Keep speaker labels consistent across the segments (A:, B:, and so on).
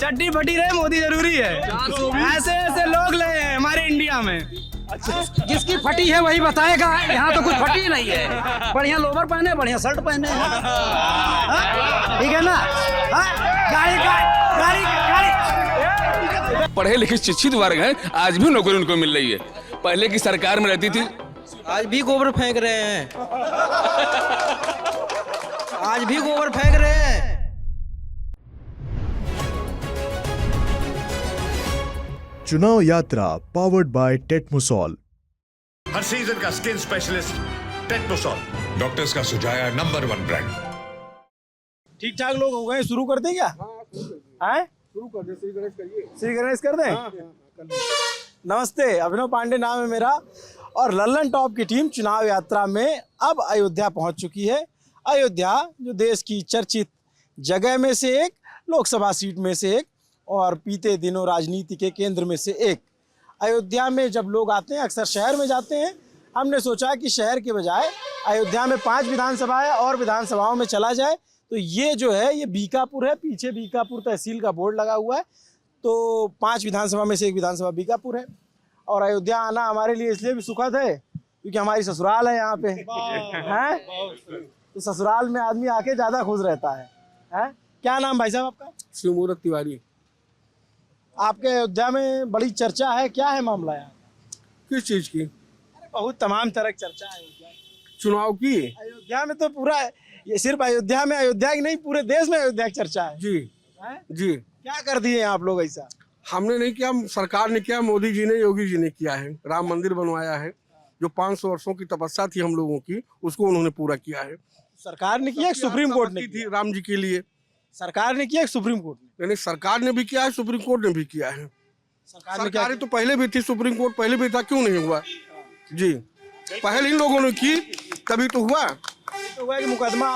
A: चड्डी फटी रहे मोदी जरूरी है। ऐसे ऐसे लोग ले हैं हमारे इंडिया में।
B: जिसकी फटी है वही बताएगा, यहाँ तो कुछ फटी नहीं है। बढ़िया लोवर पहने, बढ़िया शर्ट पहने, ठीक है ना। गाड़ी
C: पढ़े लिखे शिक्षित वर्ग हैं, आज भी नौकरी उनको मिल रही है। पहले की सरकार में रहती थी,
D: आज भी गोबर फेंक रहे हैं, आज भी गोबर फेंक रहे हैं।
E: चुनाव यात्रा पावर्ड बाय टेटमोसॉल।
F: हर सीजन का स्किन स्पेशलिस्ट टेटमोसॉल, डॉक्टर्स का सुझाया नंबर 1 ब्रांड।
A: ठीक ठाक लोग हो गए, शुरू कर दें क्या? हैं?
G: शुरू कर दे, श्री गणेश करिए।
A: श्री गणेश कर दें। नमस्ते, अभिनव पांडे नाम है मेरा और लल्लन टॉप की टीम चुनाव यात्रा में अब अयोध्या पहुंच चुकी है। अयोध्या जो देश की चर्चित जगह में से एक, लोकसभा सीट में से एक और बीते दिनों राजनीति के केंद्र में से एक। अयोध्या में जब लोग आते हैं, अक्सर शहर में जाते हैं, हमने सोचा कि शहर के बजाय अयोध्या में 5 विधानसभा है और विधानसभाओं में चला जाए। तो ये जो है ये बीकापुर है, पीछे बीकापुर तहसील का बोर्ड लगा हुआ है। तो 5 विधानसभा में से एक विधानसभा बीकापुर है और अयोध्या आना हमारे लिए इसलिए भी सुखद है क्योंकि हमारी ससुराल है यहाँ पे, हैं? तो ससुराल में आदमी आके ज़्यादा खुश रहता है, हैं? क्या नाम भाई साहब आपका?
G: शिवमूर्त तिवारी।
A: आपके अयोध्या में बड़ी चर्चा है, क्या है मामला यहाँ?
G: किस चीज की?
A: अरे बहुत तमाम तरह की चर्चा है अयोध्या की।
G: चुनाव की?
A: अयोध्या में तो पूरा, ये सिर्फ अयोध्या में, अयोध्या की नहीं पूरे देश में अयोध्या की चर्चा है।
G: जी
A: हैं?
G: जी।
A: क्या कर दिए हैं आप लोग ऐसा?
G: हमने नहीं किया, सरकार ने किया, मोदी जी ने, योगी जी ने किया है। राम मंदिर बनवाया है, जो 500 वर्षों की तपस्या थी हम लोगों की, उसको उन्होंने पूरा किया है।
A: सरकार ने किया, सुप्रीम कोर्ट ने
G: थी
A: किया?
G: राम जी के लिए।
A: सरकार ने किया, सुप्रीम कोर्ट ने?
G: यानी सरकार ने भी किया है, सुप्रीम कोर्ट ने भी किया है। सरकारें तो पहले भी थी, सुप्रीम कोर्ट पहले भी था, क्यों नहीं हुआ? जी, पहले इन लोगों ने की तभी तो हुआ।
A: तो हुआ कि मुकदमा,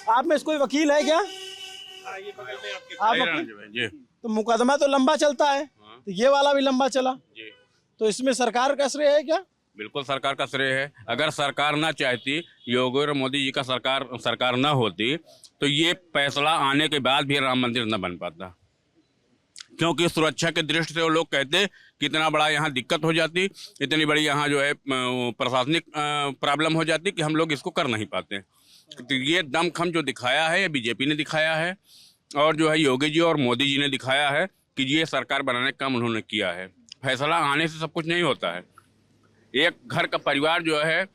A: आप में से कोई वकील है क्या? आप वकील? तो मुकदमा तो लंबा चलता है, तो ये वाला भी लंबा चला, तो इसमें सरकार का श्रेय है क्या?
H: बिल्कुल सरकार का श्रेय है। अगर सरकार ना चाहती, योगी और मोदी जी का सरकार ना होती, तो ये फैसला आने के बाद भी राम मंदिर न बन पाता। क्योंकि सुरक्षा के दृष्टि से वो लोग कहते कितना बड़ा यहाँ दिक्कत हो जाती, इतनी बड़ी यहाँ जो है प्रशासनिक प्रॉब्लम हो जाती कि हम लोग इसको कर नहीं पाते। तो ये दमखम जो दिखाया है, ये बीजेपी ने दिखाया है और जो है योगी जी और मोदी जी ने दिखाया है कि ये सरकार बनाने का काम उन्होंने किया है। फैसला आने से सब कुछ नहीं होता है। एक घर का परिवार जो है,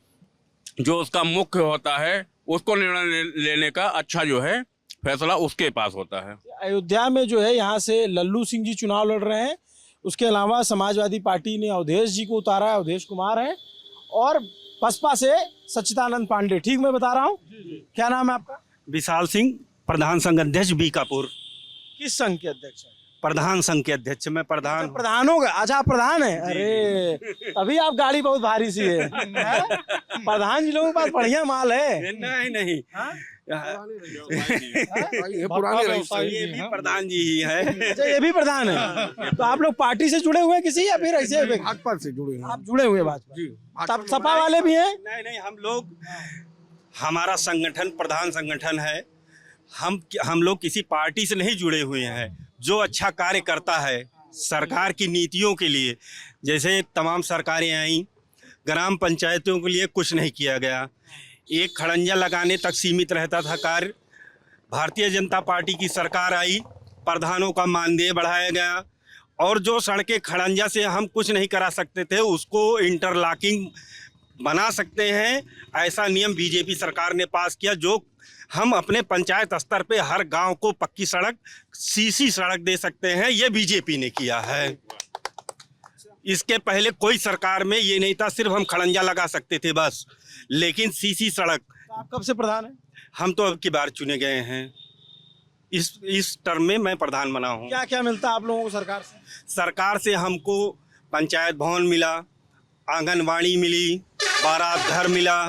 H: जो उसका मुख्य होता है, उसको निर्णय लेने का अच्छा जो है फैसला उसके पास होता है।
A: अयोध्या में जो है यहाँ से लल्लू सिंह जी चुनाव लड़ रहे हैं, उसके अलावा समाजवादी पार्टी ने अवधेश जी को उतारा है, अवधेश कुमार है, और बसपा से सच्चिदानंद पांडे। ठीक मैं बता रहा हूँ? क्या नाम है आपका?
I: विशाल सिंह, प्रधान संघ अध्यक्ष बीकापुर।
A: किस संघ के अध्यक्ष हैं?
I: प्रधान संघ के अध्यक्ष, मैं प्रधान।
A: प्रधान हो गए? अच्छा, आप प्रधान है? अरे तभी आप गाड़ी बहुत भारी सी है। प्रधान जी लोगों के पास बढ़िया माल है।
I: नहीं
G: ये पुराने रईस हैं।
I: ये भी प्रधान जी ही है।
A: अच्छा, ये भी प्रधान है। तो आप लोग पार्टी से जुड़े हुए हैं किसी, या फिर ऐसे?
G: भाजपा से जुड़े हैं।
A: आप जुड़े हुए हैं भाजपा?
G: जी।
A: तब सपा वाले भी हैं?
I: नहीं, हम लोग, हमारा संगठन प्रधान संगठन है। हम लोग किसी पार्टी से नहीं जुड़े हुए हैं। जो अच्छा कार्य करता है सरकार की नीतियों के लिए, जैसे तमाम सरकारें आई, ग्राम पंचायतों के लिए कुछ नहीं किया गया, एक खड़ंजा लगाने तक सीमित रहता था कार्य। भारतीय जनता पार्टी की सरकार आई, प्रधानों का मानदेय बढ़ाया गया और जो सड़कें खड़ंजा से हम कुछ नहीं करा सकते थे उसको इंटरलॉकिंग बना सकते हैं, ऐसा नियम बीजेपी सरकार ने पास किया। जो हम अपने पंचायत स्तर पे हर गांव को पक्की सड़क, सीसी सड़क दे सकते हैं, ये बीजेपी ने किया है। इसके पहले कोई सरकार में ये नहीं था, सिर्फ हम खड़ंजा लगा सकते थे बस, लेकिन सीसी सड़क।
A: तो आप कब से प्रधान हैं?
I: हम तो अब की बार चुने गए हैं, इस टर्म में मैं प्रधान बना हूँ।
A: क्या क्या मिलता है आप लोगों को सरकार से?
I: सरकार से हमको पंचायत भवन मिला, आंगनवाड़ी मिली, 12 घर मिला,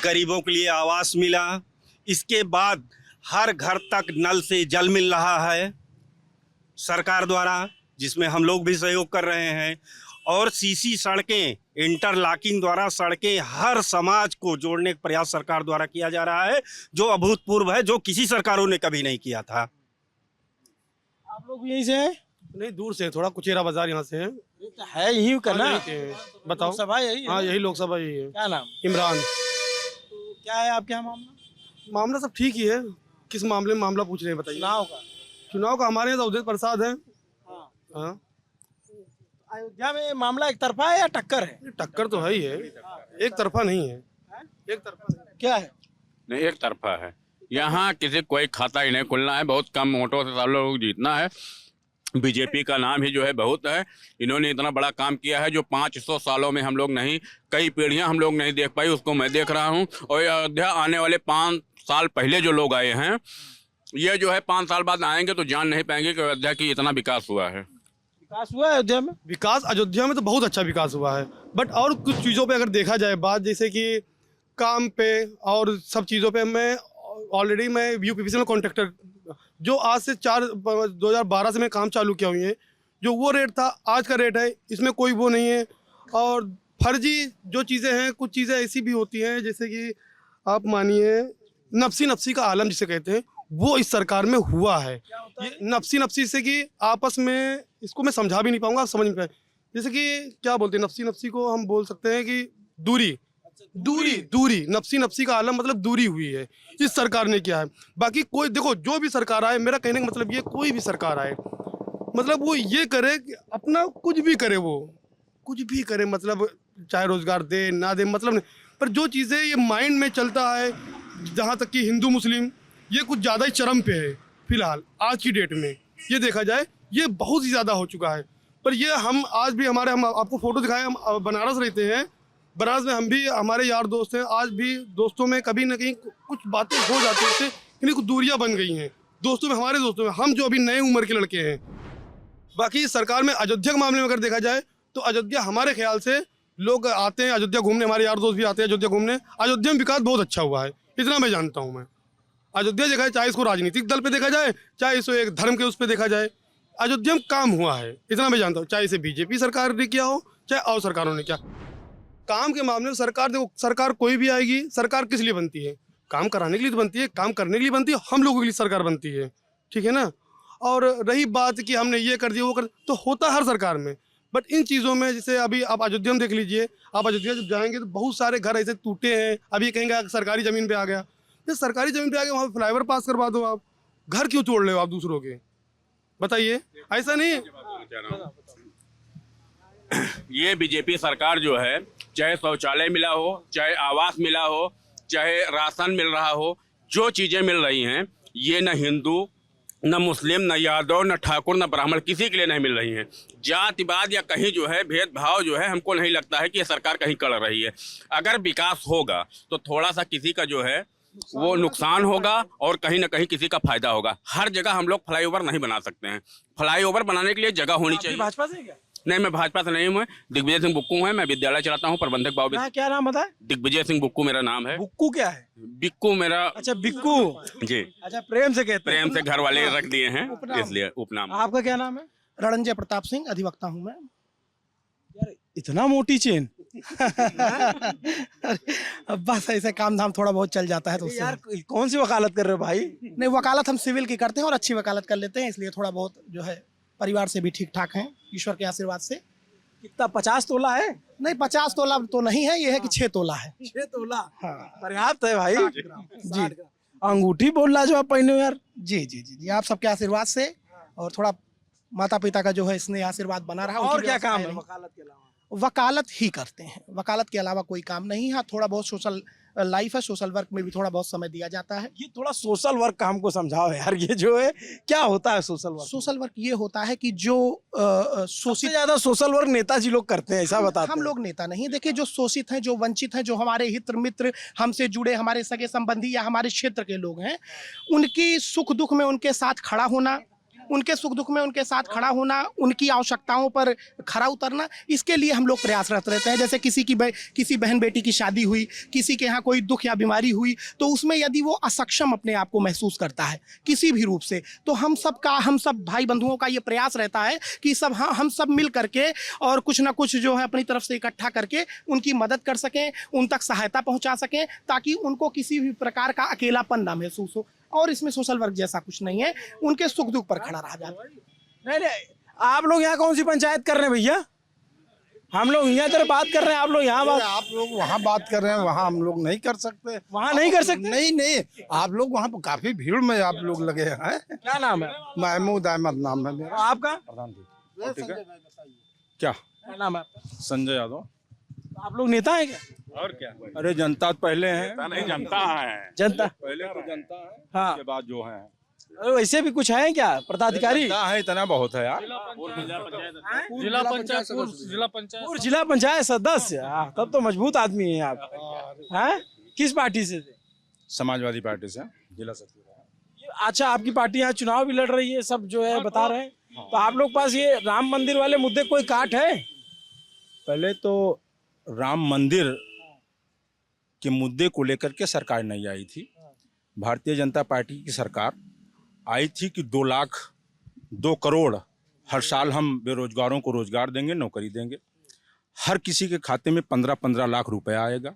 I: गरीबों के लिए आवास मिला। इसके बाद हर घर तक नल से जल मिल रहा है सरकार द्वारा, जिसमें हम लोग भी सहयोग कर रहे हैं। और सीसी सड़कें, इंटरलॉकिंग द्वारा सड़कें हर समाज को जोड़ने का प्रयास सरकार द्वारा किया जा रहा है, जो अभूतपूर्व है, जो किसी सरकारों ने कभी नहीं किया था।
A: आप लोग भी यहीं से हैं?
G: नहीं, दूर से थोड़ा कुचेरा बाजार यहाँ से है।
A: ये तो है यहीं का ना?
G: यहीं के हैं। बताओ।
A: लोकसभा यही है?
G: हाँ, यही लोकसभा यही है।
A: क्या नाम?
G: इमरान।
A: तो क्या है आपके यहाँ मामला?
G: मामला सब ठीक ही है। किस मामले में मामला पूछ रहे हैं बताइए?
A: चुनाव का।
G: चुनाव का हमारे यहाँ तो उदय प्रसाद है।
A: हाँ।
G: हाँ,
A: अयोध्या में मामला एक तरफा है या टक्कर है?
G: टक्कर तो है ही है, एक तरफा नहीं है। एक तरफा नहीं।
A: क्या है?
H: नहीं, एक तरफा है। यहाँ किसी कोई खाता ही नहीं खुलना है, बहुत कम वोटों से सब लोग जीतना है। बीजेपी का नाम ही जो है बहुत है। इन्होंने इतना बड़ा काम किया है जो 500 सालों में हम लोग नहीं, कई पीढ़ियां हम लोग नहीं देख पाई, उसको मैं देख रहा हूँ। और अयोध्या आने वाले 5 साल पहले जो लोग आए हैं, ये जो है 5 साल बाद आएंगे तो जान नहीं पाएंगे कि अयोध्या की इतना विकास हुआ है।
A: विकास हुआ है अयोध्या में?
G: विकास अयोध्या में तो बहुत अच्छा विकास हुआ है, बट और कुछ चीज़ों पे अगर देखा जाए बात, जैसे कि काम पे और सब चीज़ों पे, मैं ऑलरेडी मैं यूपीपीसी में कॉन्ट्रैक्टर, जो आज से 2012 से मैं काम चालू किया हुई है, जो वो रेट था आज का रेट है, इसमें कोई वो नहीं है। और फर्जी जो चीज़ें हैं, कुछ चीज़ें ऐसी भी होती हैं जैसे कि आप मानिए नफसी का आलम जिसे कहते हैं, वो इस सरकार में हुआ है। ये नफसी से कि आपस में, इसको मैं समझा भी नहीं पाऊंगा, आप समझ नहीं पाए। जैसे कि क्या बोलते हैं नफसी को हम बोल सकते हैं कि दूरी नफसी का आलम मतलब दूरी हुई है, इस सरकार ने किया है। बाकी कोई देखो, जो भी सरकार आए, मेरा कहने का मतलब ये, कोई भी सरकार आए मतलब वो ये करे कि अपना कुछ भी करे, वो कुछ भी करे, मतलब चाहे रोजगार दे ना दे मतलब नहीं, पर जो चीज़ें ये माइंड में चलता है, जहाँ तक कि हिंदू मुस्लिम ये कुछ ज़्यादा ही चरम पे है फिलहाल आज की डेट में। ये देखा जाए ये बहुत ही ज़्यादा हो चुका है। पर ये हम आज भी हम आपको फ़ोटो दिखाए, हम बनारस रहते हैं, बनारस में हम भी, हमारे यार दोस्त हैं, आज भी दोस्तों में कभी ना कहीं कुछ बातें हो जाती हैं, इससे कुछ दूरियां बन गई हैं दोस्तों में, हमारे दोस्तों में, हम जो अभी नए उम्र के लड़के हैं। बाकी सरकार में अयोध्या के मामले में अगर देखा जाए तो अयोध्या हमारे ख्याल से लोग आते हैं अयोध्या घूमने, हमारे यार दोस्त भी आते हैं अयोध्या घूमने। अयोध्या में विकास बहुत अच्छा हुआ है, इतना मैं जानता हूँ। मैं अयोध्या देखा है, चाहे इसको राजनीतिक दल पे देखा जाए, चाहे इसको एक धर्म के उस पर देखा जाए, अयोध्या में काम हुआ है, इतना मैं जानता हूँ। चाहे इसे बीजेपी सरकार ने किया हो, चाहे और सरकारों ने किया। काम के मामले में सरकार, देखो सरकार कोई भी आएगी, सरकार किस लिए बनती है? काम कराने के लिए तो बनती है, काम करने के लिए बनती है, हम लोगों के लिए सरकार बनती है, ठीक है ना। और रही बात कि हमने ये कर दिया वो कर, तो होता हर सरकार में, बट इन चीज़ों में जैसे अभी आप अयोध्या में देख लीजिए, आप अयोध्या जब जाएंगे तो बहुत सारे घर ऐसे टूटे हैं। अभी कहेंगे सरकारी ज़मीन पे आ गया, ये सरकारी ज़मीन पे आ गया, वहाँ फ्लाईओवर पास करवा दो, आप घर क्यों तोड़ रहे हो आप दूसरों के? बताइए, ऐसा नहीं।
H: ये बीजेपी सरकार जो है, चाहे शौचालय मिला हो, चाहे आवास मिला हो, चाहे राशन मिल रहा हो, जो चीज़ें मिल रही हैं, ये न हिंदू, न मुस्लिम, न यादव, न ठाकुर, न ब्राह्मण, किसी के लिए नहीं मिल रही हैं। जातिवाद या कहीं जो है भेदभाव जो है, हमको नहीं लगता है कि ये सरकार कहीं कर रही है। अगर विकास होगा तो थोड़ा सा किसी का जो है वो नुकसान होगा और कहीं ना कहीं किसी का फायदा होगा। हर जगह हम लोग फ्लाईओवर नहीं बना सकते हैं। फ्लाईओवर बनाने के लिए जगह होनी चाहिए।
A: भाजपा से क्या?
H: नहीं, मैं भाजपा से नहीं हूँ। मैं दिग्विजय सिंह बुक्कू है, मैं विद्यालय चलाता हूँ, प्रबंधक बाबू।
A: क्या नाम बताए?
H: दिग्विजय सिंह बुक्कू मेरा नाम है।
A: बुक्कू क्या है?
H: बिक्कू मेरा।
A: अच्छा बिक्कू
H: जी।
A: अच्छा, प्रेम से कहते हैं?
H: प्रेम से घर वाले रख दिए हैं, इसलिए उपनाम।
A: आपका क्या नाम है?
B: रणजय प्रताप सिंह, अधिवक्ता हूँ मैं।
A: यार इतना मोटी चेन।
B: अब बस ऐसे काम धाम थोड़ा बहुत चल जाता है तो उससे।
A: यार कौन सी वकालत कर रहे हो भाई?
B: नहीं, वकालत हम सिविल की करते हैं और अच्छी वकालत कर लेते हैं, इसलिए थोड़ा बहुत जो है परिवार से भी ठीक ठाक हैं, ईश्वर के आशीर्वाद से।
A: कितना 50 तोला है?
B: नहीं, 50 तोला तो नहीं है, ये है कि 6 तोला है।
A: 6 तोला?
B: हाँ
A: पर्याप्त है भाई।
B: जी।
A: अंगूठी बोल रहा जो आप पहने हो यार।
B: जी जी जी जी, आप सबके आशीर्वाद से और थोड़ा माता पिता का जो है स्नेह आशीर्वाद बना रहा।
A: और
B: उनकी
A: क्या
B: व्यवस्था
A: काम है
B: रही।
A: वकालत के अलावा?
B: वकालत ही करते हैं, वकालत के अलावा कोई काम नहीं है। थोड़ा बहुत सोशल लाइफ है, सोशल वर्क में भी थोड़ा बहुत समय दिया जाता है।
A: ये थोड़ा सोशल वर्क का हमको समझाओ यार, ये जो है क्या होता है सोशल वर्क?
B: सोशल वर्क ये होता है कि जो
A: सबसे
B: शोषित,
A: ज्यादा सोशल वर्क नेताजी लोग करते हैं, ऐसा बताते
B: हम
A: हैं।
B: लोग नेता नहीं, देखिए जो शोषित हैं, जो वंचित हैं, जो हमारे हित मित्र, हमसे जुड़े हमारे सगे संबंधी या हमारे क्षेत्र के लोग हैं, उनकी सुख दुख में उनके साथ खड़ा होना, उनके सुख दुख में उनके साथ खड़ा होना, उनकी आवश्यकताओं पर खरा उतरना, इसके लिए हम लोग प्रयासरत रहते हैं। जैसे किसी बहन बेटी की शादी हुई, किसी के यहाँ कोई दुख या बीमारी हुई, तो उसमें यदि वो असक्षम अपने आप को महसूस करता है किसी भी रूप से, तो हम सब भाई बंधुओं का ये प्रयास रहता है कि हम सब मिल करके और कुछ ना कुछ जो है अपनी तरफ से इकट्ठा करके उनकी मदद कर सकें, उन तक सहायता पहुँचा सकें, ताकि उनको किसी भी प्रकार का अकेलापन ना महसूस हो। और इसमें सोशल वर्क जैसा कुछ नहीं है, उनके सुख दुख पर खड़ा रहा जाता है।
A: नहीं नहीं, आप लोग यहाँ कौन सी पंचायत कर रहे हैं भैया? हम लोग यहाँ तरह बात कर रहे हैं, आप लोग यहाँ बात,
J: आप लोग वहाँ बात कर रहे हैं, वहाँ हम लोग नहीं कर सकते।
A: वहाँ नहीं कर सकते?
J: नहीं नहीं, आप लोग वहाँ काफी भीड़ में आप लोग लगे हैं।
A: क्या नाम है
J: महमूद अहमद नाम है मेरा।
A: आपका?
J: क्या
A: नाम है आपका?
J: संजय यादव।
A: आप लोग नेता हैं क्या?
J: और क्या? अरे जनता तो पहले है,
F: नहीं जनता है,
A: जनता?
J: पहले तो जनता है,
A: हाँ।
J: उसके बाद जो है
A: अरे वैसे भी कुछ है क्या पदाधिकारी?
J: जनता है, इतना बहुत है यार।
A: पूर्व जिला पंचायत सदस्य, तब तो मजबूत आदमी है आप। हैं? किस पार्टी से थे?
J: समाजवादी पार्टी से जिला सचिव।
A: अच्छा, आपकी पार्टी यहाँ चुनाव भी लड़ रही है, सब जो है बता रहे हैं, तो आप लोग पास ये राम मंदिर वाले मुद्दे कोई काट है?
J: पहले तो राम मंदिर के मुद्दे को लेकर के सरकार नहीं आई थी। भारतीय जनता पार्टी की सरकार आई थी कि 2 करोड़ हर साल हम बेरोजगारों को रोजगार देंगे, नौकरी देंगे। हर किसी के खाते में 15-15 लाख रुपए आएगा।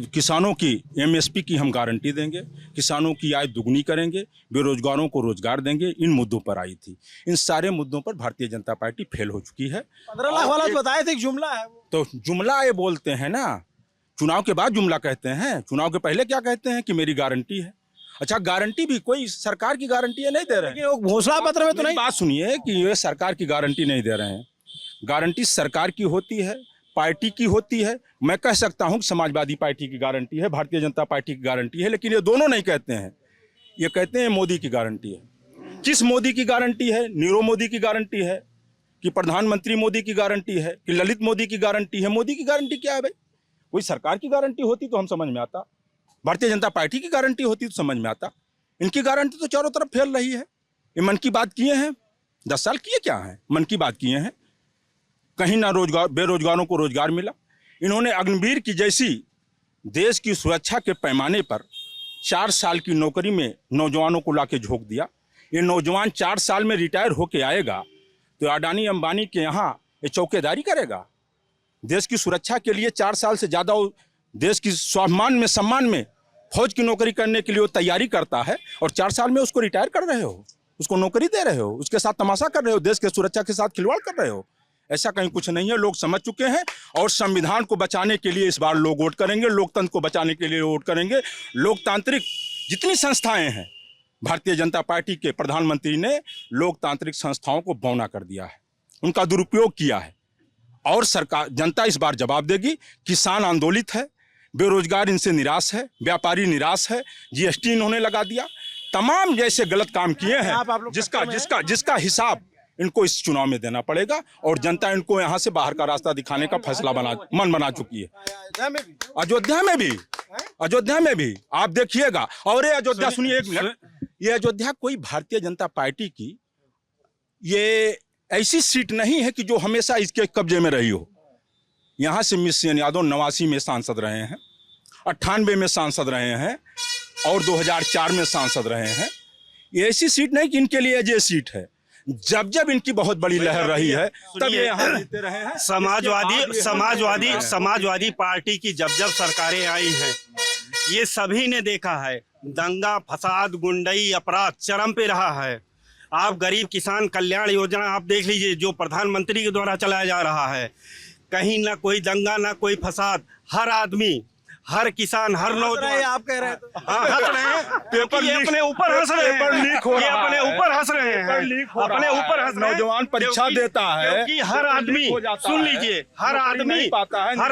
J: किसानों की MSP की हम गारंटी देंगे, किसानों की आय दुगनी करेंगे, बेरोजगारों को रोजगार देंगे। इन मुद्दों पर आई थी। इन सारे मुद्दों पर भारतीय जनता पार्टी फेल हो चुकी है।
A: 15 लाख वाला तो बताए थे, जुमला है वो।
J: तो जुमला ये बोलते हैं ना, चुनाव के बाद जुमला कहते हैं, चुनाव के पहले क्या कहते हैं कि मेरी गारंटी है। अच्छा, गारंटी भी कोई सरकार की गारंटी है नहीं दे रहे हैं।
A: वो घोषणा पत्र में तो नहीं।
J: बात सुनिए कि ये सरकार की गारंटी नहीं दे रहे हैं। गारंटी सरकार की होती है, पार्टी की होती है। मैं कह सकता हूं कि समाजवादी पार्टी की गारंटी है, भारतीय जनता पार्टी की गारंटी है, लेकिन ये दोनों नहीं कहते हैं। ये कहते हैं मोदी की गारंटी है। किस मोदी की गारंटी है? नीरव मोदी की गारंटी है कि प्रधानमंत्री मोदी की गारंटी है कि ललित मोदी की गारंटी है? मोदी की गारंटी क्या है भाई? कोई सरकार की गारंटी होती तो हम समझ में आता, भारतीय जनता पार्टी की गारंटी होती तो समझ में आता। इनकी गारंटी तो चारों तरफ फैल रही है। ये मन की बात किए हैं, 10 साल किए क्या है, मन की बात किए हैं। कहीं ना रोजगार, बेरोजगारों को रोजगार मिला। इन्होंने अग्निवीर की जैसी देश की सुरक्षा के पैमाने पर 4 साल की नौकरी में नौजवानों को लाके झोंक दिया। ये नौजवान 4 साल में रिटायर होके आएगा तो अडानी अंबानी के यहाँ ये चौकीदारी करेगा। देश की सुरक्षा के लिए 4 साल से ज़्यादा देश की स्वाभिमान में, सम्मान में फौज की नौकरी करने के लिए वो तैयारी करता है, और 4 साल में उसको रिटायर कर रहे हो, उसको नौकरी दे रहे हो, उसके साथ तमाशा कर रहे हो, देश के सुरक्षा के साथ खिलवाड़ कर रहे हो। ऐसा कहीं कुछ नहीं है। लोग समझ चुके हैं और संविधान को बचाने के लिए इस बार लोग वोट करेंगे, लोकतंत्र को बचाने के लिए वोट करेंगे। लोकतांत्रिक जितनी संस्थाएं हैं, भारतीय जनता पार्टी के प्रधानमंत्री ने लोकतांत्रिक संस्थाओं को बौना कर दिया है, उनका दुरुपयोग किया है, और सरकार, जनता इस बार जवाब देगी। किसान आंदोलित है, बेरोजगार इनसे निराश है, व्यापारी निराश है, GST इन्होंने लगा दिया, तमाम जैसे गलत काम किए हैं जिसका हिसाब इनको इस चुनाव में देना पड़ेगा, और जनता इनको यहाँ से बाहर का रास्ता दिखाने का फैसला मन बना चुकी है। अयोध्या में भी आप देखिएगा। और ये अयोध्या, सुनिए एक मिनट, ये अयोध्या कोई भारतीय जनता पार्टी की ये ऐसी सीट नहीं है कि जो हमेशा इसके कब्जे में रही हो। यहाँ से मिशन यादव 89 में सांसद रहे हैं, 98 में सांसद रहे हैं, और 2004 में सांसद रहे हैं। ये ऐसी सीट नहीं कि इनके लिए ये सीट है। जब जब इनकी बहुत बड़ी लहर रही है तब ये यहाँ जीते रहे हैं।
I: समाजवादी पार्टी की जब जब सरकारें आई हैं, ये सभी ने देखा है, दंगा फसाद गुंडई अपराध चरम पे रहा है। आप गरीब किसान कल्याण योजना आप देख लीजिए, जो प्रधानमंत्री के द्वारा चलाया जा रहा है, कहीं ना कोई दंगा ना कोई फसाद। हर आदमी, हर किसान, हर नौजवान,
A: आप कह रहे हैं तो
I: हंस रहे हैं, पेपर ये अपने ऊपर हंस रहे हैं, ये अपने ऊपर हंस रहे हैं, अपने ऊपर हंस रहे हैं।
J: नौजवान परीक्षा देता है,
I: क्योंकि हर आदमी, सुन लीजिए, हर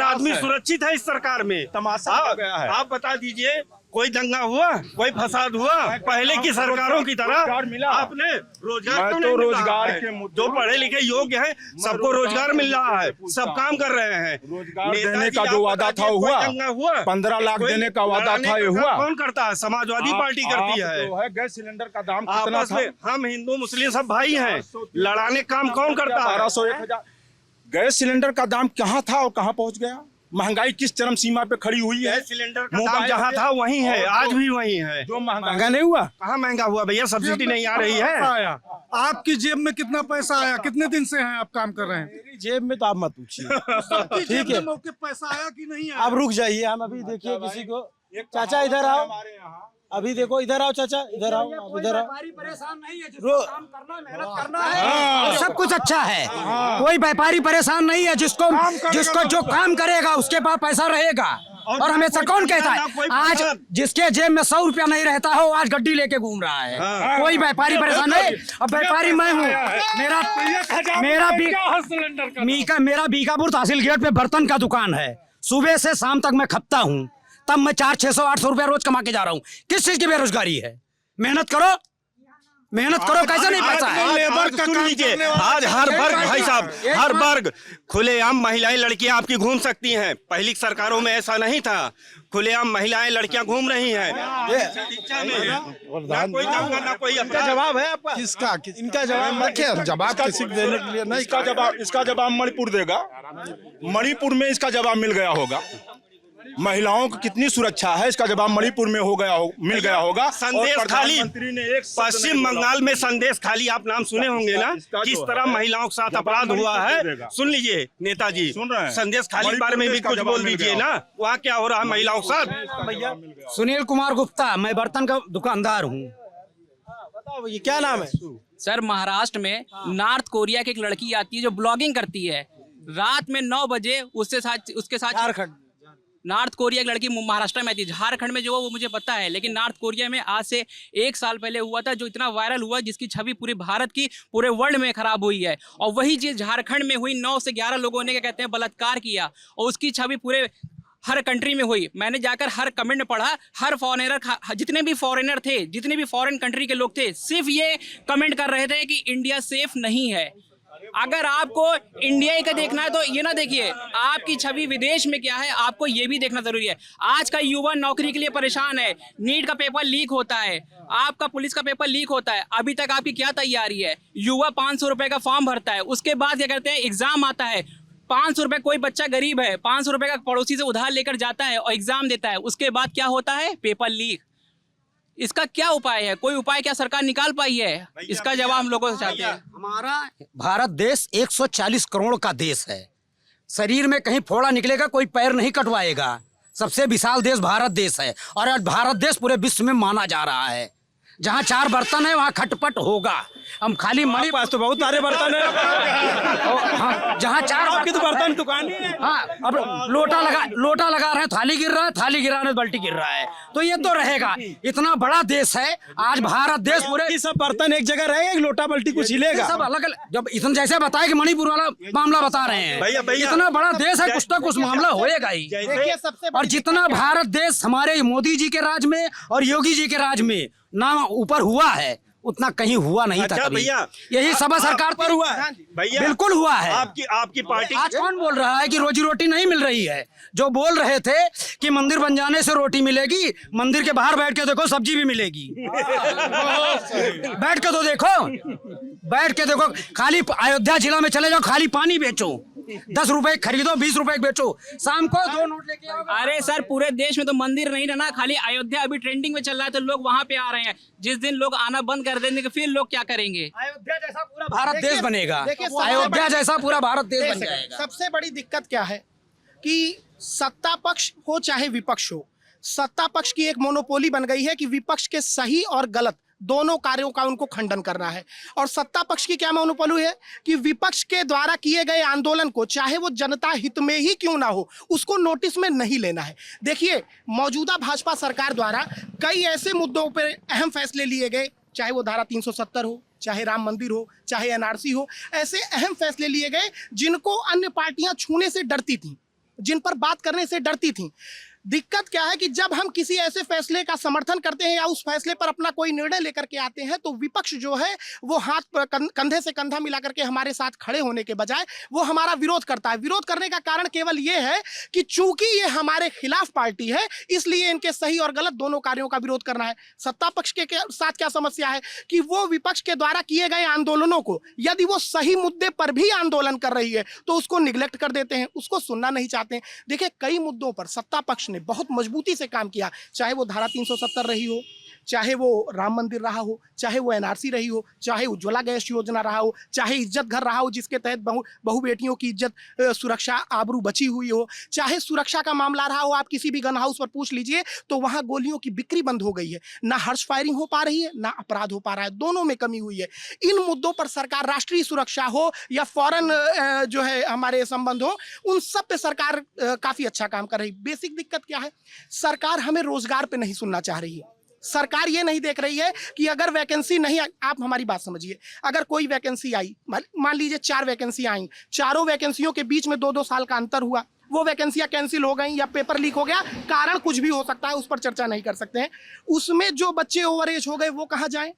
I: आदमी सुरक्षित है इस सरकार में।
J: तमाशा हो गया है।
I: आप बता दीजिए, कोई दंगा हुआ, कोई फसाद हुआ पहले की सरकारों की तरह? आपने रोजगार क्यों नहीं मिल रहा है? जो पढ़े लिखे योग्य हैं सबको रोजगार मिल रहा है, सब काम कर रहे हैं।
J: रोजगार देने का जो वादा था हुआ, 15 लाख देने का वादा था, ये हुआ?
I: कौन करता है? समाजवादी पार्टी करती है।
J: गैस सिलेंडर का दाम कितना था?
I: हम हिंदू मुस्लिम सब भाई हैं, लड़ाने काम कौन करता है?
J: 1200-1000 गैस सिलेंडर का दाम कहाँ था और कहाँ पहुँच गया? महंगाई किस चरम सीमा पे खड़ी हुई है?
I: सिलेंडर का दाम जहाँ था वहीं है, आज भी वहीं है।
J: जो महंगा नहीं हुआ?
I: कहाँ महंगा हुआ भैया? सब्सिडी नहीं आ रही है।
G: आपकी जेब में कितना पैसा आया? कितने दिन से हैं आप काम कर रहे हैं?
A: मेरी जेब में तो आप मत पूछिए। ठीक है,
G: पैसा आया कि नहीं आया?
A: आप रुक जाइए, हम अभी देखिए किसी को। चाचा इधर आओ, अभी देखो, इधर आओ चाचा, इधर आओ, आप इधर आओ।
K: परेशान नहीं है,
A: रो-
K: काम करना, मेहनत करना है, सब कुछ अच्छा है। कोई व्यापारी परेशान नहीं है, जिसको जो काम करेगा उसके पास पैसा रहेगा। और हमेशा कौन कहता है आज जिसके जेब में 100 रुपया नहीं रहता हो आज गड्डी लेके घूम रहा है। कोई व्यापारी परेशान नहीं। अब व्यापारी मैं हूँ, मेरा बीकापुर तहसील गेट पे बर्तन का दुकान है। सुबह से शाम तक मैं खपता हूँ, तब मैं 400-600-800 रुपया रोज कमा के जा रहा हूँ। किस चीज की बेरोजगारी है? मेहनत करो, कैसे नहीं पैसा है?
I: लेबर का सुन लीजिए, आज हर वर्ग भाई साहब, हर वर्ग खुलेआम महिलाएं लड़कियां आपकी घूम सकती हैं। पहली सरकारों में ऐसा नहीं था। खुलेआम महिलाएं लड़कियां घूम रही हैं। ना कोई दंगा, ना कोई अपराध।
A: जवाब है आपका?
G: किसका?
A: इनका जवाब
G: जवाब किसी को देने के लिए नहीं।
J: इसका जवाब मणिपुर देगा। मणिपुर में इसका जवाब मिल गया होगा। महिलाओं की कितनी सुरक्षा है, इसका जवाब मणिपुर में मिल गया होगा।
I: संदेश खाली पश्चिम बंगाल में संदेश खाली आप नाम सुने होंगे ना, किस तरह महिलाओं के साथ अपराध हुआ है। सुन लीजिए नेताजी, संदेश खाली के बारे में भी कुछ बोल दीजिए ना, वहाँ क्या हो रहा है महिलाओं के साथ।
K: सुनील कुमार गुप्ता, मैं बर्तन का दुकानदार हूँ।
A: बताओ ये क्या नाम है?
L: सर, महाराष्ट्र में नॉर्थ कोरिया की एक लड़की आती है जो ब्लॉगिंग करती है। रात में 9 बजे उसके साथ
A: झारखंड,
L: नॉर्थ कोरिया की लड़की महाराष्ट्र में आती है। झारखंड में जो वो मुझे पता है, लेकिन नॉर्थ कोरिया में आज से 1 साल पहले हुआ था, जो इतना वायरल हुआ, जिसकी छवि पूरे भारत की, पूरे वर्ल्ड में खराब हुई है। और वही चीज़ झारखंड में हुई। 9 से 11 लोगों ने क्या कहते हैं बलात्कार किया, और उसकी छवि पूरे हर कंट्री में हुई। मैंने जाकर हर कमेंट में पढ़ा, हर फॉरेनर, जितने भी फॉरेनर थे, जितने भी फॉरेन कंट्री के लोग थे, सिर्फ ये कमेंट कर रहे थे कि इंडिया सेफ नहीं है। अगर आपको इंडिया का देखना है तो ये ना देखिए, आपकी छवि विदेश में क्या है आपको ये भी देखना जरूरी है। आज का युवा नौकरी के लिए परेशान है। नीट का पेपर लीक होता है, आपका पुलिस का पेपर लीक होता है, अभी तक आपकी क्या तैयारी है? युवा 500 रुपए का फॉर्म भरता है, उसके बाद क्या करते हैं एग्जाम आता है। 500 रुपए, कोई बच्चा गरीब है 500 रुपए का पड़ोसी से उधार लेकर जाता है और एग्जाम देता है, उसके बाद क्या होता है? Paper leak. इसका क्या उपाय है? कोई उपाय क्या सरकार निकाल पाई है? इसका जवाब हम लोगों से चाहते हैं।
K: हमारा भारत देश 140 करोड़ का देश है। शरीर में कहीं फोड़ा निकलेगा, कोई पैर नहीं कटवाएगा। सबसे विशाल देश भारत देश है, और आज भारत देश पूरे विश्व में माना जा रहा है। जहाँ 4 बर्तन है वहाँ खटपट होगा। हम खाली मणि
A: पास तो बहुत सारे बर्तन है।
K: हाँ, जहाँ 4
A: आपकी तो बर्तन दुकान ही है।
K: हाँ, अब लोटा लगा रहे हैं, थाली गिर रहा है, थाली गिरा रहे हैं, बाल्टी गिर रहा है, तो ये तो रहेगा। इतना बड़ा देश है आज भारत देश, पूरे
A: सब बर्तन एक जगह रहेगा, एक लोटा बाल्टी कुछ हिलेगा।
K: सब अलग अलग। जब इतना जैसे बताया कि मणिपुर वाला मामला बता रहे हैं, इतना बड़ा देश है, कुछ ना कुछ मामला होएगा ही। और जितना भारत देश हमारे मोदी जी के राज में और योगी जी के राज में ना ऊपर हुआ है, उतना कहीं हुआ नहीं था कभी। यही सब सरकार पर हुआ है। बिल्कुल हुआ है।
I: आपकी पार्टी
K: आज कौन बोल रहा है कि रोजी रोटी नहीं मिल रही है? जो बोल रहे थे कि मंदिर बन जाने से रोटी मिलेगी, मंदिर के बाहर बैठ के देखो सब्जी भी मिलेगी। बैठ के तो देखो, बैठ के देखो। खाली अयोध्या जिला में चले जाओ, खाली पानी बेचो, 10 रुपए खरीदो, 20 रुपए बेचो, शाम को 2 नोट लेके आओ।
L: अरे सर, पूरे देश में तो मंदिर नहीं रहना, खाली अयोध्या अभी ट्रेंडिंग में चल रहा है तो लोग वहां पे आ रहे हैं। जिस दिन लोग आना बंद कर देंगे तो फिर लोग क्या करेंगे?
K: अयोध्या जैसा पूरा भारत देश बनेगा। अयोध्या जैसा पूरा भारत देश बन जाएगा।
B: सबसे बड़ी दिक्कत क्या है कि सत्ता पक्ष हो चाहे विपक्ष हो, सत्ता पक्ष की एक मोनोपोली बन गई है कि विपक्ष के सही और गलत दोनों कार्यों का उनको खंडन करना है। और सत्ता पक्ष की क्या मोनोपोली है कि विपक्ष के द्वारा किए गए आंदोलन को, चाहे वो जनता हित में ही क्यों ना हो, उसको नोटिस में नहीं लेना है। देखिए, मौजूदा भाजपा सरकार द्वारा कई ऐसे मुद्दों पर अहम फैसले लिए गए, चाहे वो धारा 370 हो, चाहे राम मंदिर हो, चाहे एनआरसी हो, ऐसे अहम फैसले लिए गए जिनको अन्य पार्टियां छूने से डरती थीं, जिन पर बात करने से डरती थीं। दिक्कत क्या है कि जब हम किसी ऐसे फैसले का समर्थन करते हैं या उस फैसले पर अपना कोई निर्णय लेकर के आते हैं, तो विपक्ष जो है वो हाथ पर कंधे से कंधा मिला करके हमारे साथ खड़े होने के बजाय वो हमारा विरोध करता है। विरोध करने का कारण केवल ये है कि चूंकि ये हमारे खिलाफ पार्टी है, इसलिए इनके सही और गलत दोनों कार्यों का विरोध करना है। सत्ता पक्ष के साथ क्या समस्या है कि वो विपक्ष के द्वारा किए गए आंदोलनों को, यदि वो सही मुद्दे पर भी आंदोलन कर रही है तो उसको निगलेक्ट कर देते हैं, उसको सुनना नहीं चाहते हैं। देखिए, कई मुद्दों पर सत्ता पक्ष ने बहुत मजबूती से काम किया, चाहे वो धारा 370 रही हो, चाहे वो राम मंदिर रहा हो, चाहे वो एनआरसी रही हो, चाहे उज्ज्वला गैस योजना रहा हो, चाहे इज्जत घर रहा हो जिसके तहत बहु बेटियों की इज्जत, सुरक्षा, आबरू बची हुई हो, चाहे सुरक्षा का मामला रहा हो, आप किसी भी गन हाउस पर पूछ लीजिए तो वहाँ गोलियों की बिक्री बंद हो गई है, ना हर्ष फायरिंग हो पा रही है, ना अपराध हो पा रहा है, दोनों में कमी हुई है। इन मुद्दों पर सरकार, राष्ट्रीय सुरक्षा हो या फॉरेन जो है हमारे संबंध हो, उन सब पे सरकार काफी अच्छा काम कर रही है। बेसिक दिक्कत क्या है, सरकार हमें रोजगार पे नहीं सुनना चाह रही है। सरकार ये नहीं देख रही है कि अगर वैकेंसी नहीं, आप हमारी बात समझिए, अगर कोई वैकेंसी आई, मान लीजिए 4 वैकेंसी आई, चारों वैकेंसियों के बीच में 2-2 साल का अंतर हुआ, वो वैकेंसियां कैंसिल हो गई या पेपर लीक हो गया, कारण कुछ भी हो सकता है, उस पर चर्चा नहीं कर सकते हैं। उसमें जो बच्चे ओवर एज हो गए वो कहाँ जाएं?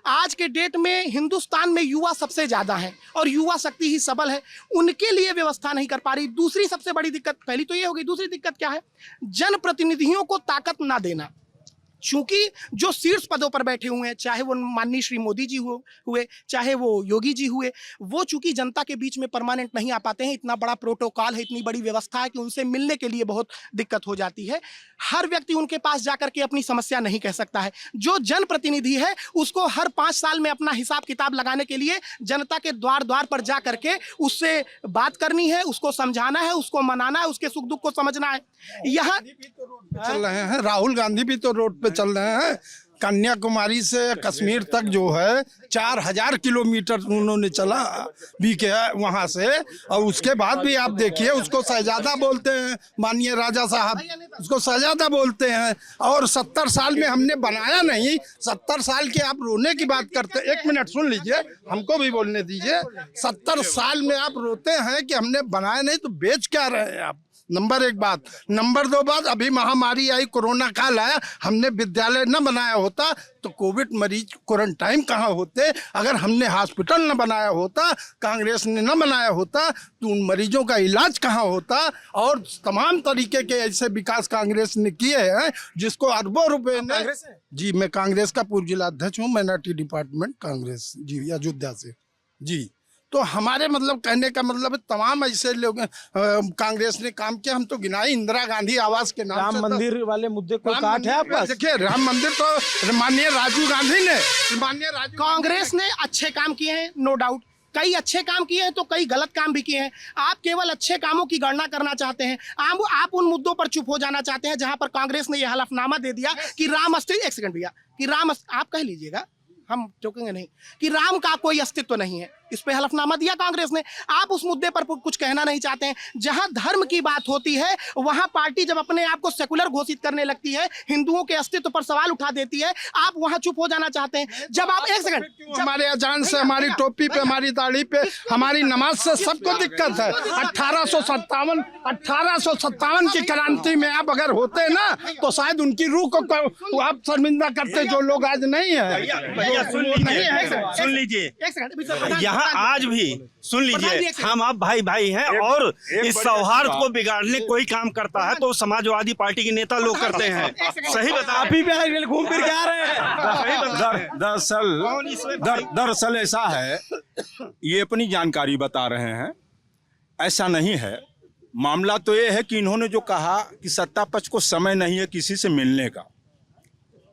B: आज के डेट में हिंदुस्तान में युवा सबसे ज्यादा है और युवा शक्ति ही सबल है, उनके लिए व्यवस्था नहीं कर पा रही। दूसरी सबसे बड़ी दिक्कत, पहली तो ये हो गई, दूसरी दिक्कत क्या है, जनप्रतिनिधियों को ताकत ना देना। चूंकि जो शीर्ष पदों पर बैठे हुए हैं, चाहे वो माननीय श्री मोदी जी हुए, चाहे वो योगी जी हुए, वो चूंकि जनता के बीच में परमानेंट नहीं आ पाते हैं, इतना बड़ा प्रोटोकॉल है, इतनी बड़ी व्यवस्था है कि उनसे मिलने के लिए बहुत दिक्कत हो जाती है। हर व्यक्ति उनके पास जाकर के अपनी समस्या नहीं कह सकता है। जो जनप्रतिनिधि है उसको हर 5 साल में अपना हिसाब किताब लगाने के लिए जनता के द्वार द्वार पर जा करके उससे बात करनी है, उसको समझाना है, उसको मनाना है, उसके सुख दुख को समझना है। यहाँ
M: चल रहे हैं, राहुल गांधी भी तो रोड पे चल रहे हैं। कन्याकुमारी से कश्मीर तक जो है 4000 किलोमीटर उन्होंने चला भी किया वहां से, और उसके बाद भी आप देखिए उसको शहजादा बोलते हैं, माननीय राजा साहब उसको शहजादा बोलते हैं। और 70 साल में हमने बनाया नहीं, 70 साल के आप रोने की बात करते हैं। 1 मिनट सुन लीजिए, हमको भी बोलने दीजिए। 70 साल में आप रोते हैं कि हमने बनाया नहीं, तो बेच क्या रहे हैं आप? नंबर 1 बात। नंबर 2 बात, अभी महामारी आई, कोरोना काल आया, हमने विद्यालय न बनाया होता तो कोविड मरीज क्वारंटाइन कहाँ होते? अगर हमने हॉस्पिटल न बनाया होता, कांग्रेस ने न बनाया होता, तो उन मरीजों का इलाज कहाँ होता? और तमाम तरीके के ऐसे विकास कांग्रेस ने किए हैं जिसको अरबों रुपए ने। जी, मैं कांग्रेस का पूर्व जिला अध्यक्ष हूँ, माइनॉरिटी डिपार्टमेंट कांग्रेस, जी, अयोध्या से। जी, तो हमारे मतलब कहने का मतलब तमाम ऐसे लोग कांग्रेस ने काम किया, हम तो गिनाए। इंदिरा गांधी आवास के नाम
A: राम मंदिर वाले मुद्दे को काट है आपका?
M: देखिए, राम मंदिर तो माननीय राजीव गांधी ने,
B: कांग्रेस ने अच्छे काम किए हैं, नो डाउट, कई अच्छे काम किए हैं तो कई गलत काम भी किए हैं। आप केवल अच्छे कामों की गणना करना चाहते हैं, आप उन मुद्दों पर चुप हो जाना चाहते हैं जहां पर कांग्रेस ने यह हलफनामा दे दिया कि राम अस्तित्व, 1 सेकंड भैया, कि राम, आप कह लीजिएगा, हम टोकेंगे नहीं, कि राम का कोई अस्तित्व नहीं है, इस पे हलफनामा दिया कांग्रेस ने। आप उस मुद्दे पर कुछ कहना नहीं चाहते हैं। जहां धर्म की बात होती है वहां पार्टी जब अपने आप को सेकुलर घोषित करने लगती है, हिंदुओं के अस्तित्व पर सवाल उठा देती है, आप वहां चुप हो जाना चाहते हैं। जब आप 1 सेकंड,
M: हमारे अजान से, हमारी टोपी पे, हमारी दाढ़ी पे, हमारी नमाज से सबको दिक्कत है। 1857 की क्रांति में आप अगर होते ना तो शायद उनकी रूह को आप शर्मिंदा करते, जो लोग आज नहीं है।
I: सुन लीजिए, यहाँ आज भी सुन लीजिए, हम आप भाई भाई हैं, और इस सौहार्द को बिगाड़ने कोई काम करता है तो समाजवादी पार्टी के नेता लोग करते हैं। सही बता,
A: आप ही भी घूम फिर के आ रहे हैं।
J: दरअसल ऐसा है, ये अपनी जानकारी बता रहे हैं, ऐसा नहीं है। मामला तो ये है कि इन्होंने जो कहा कि सत्ता पक्ष को समय नहीं है किसी से मिलने का,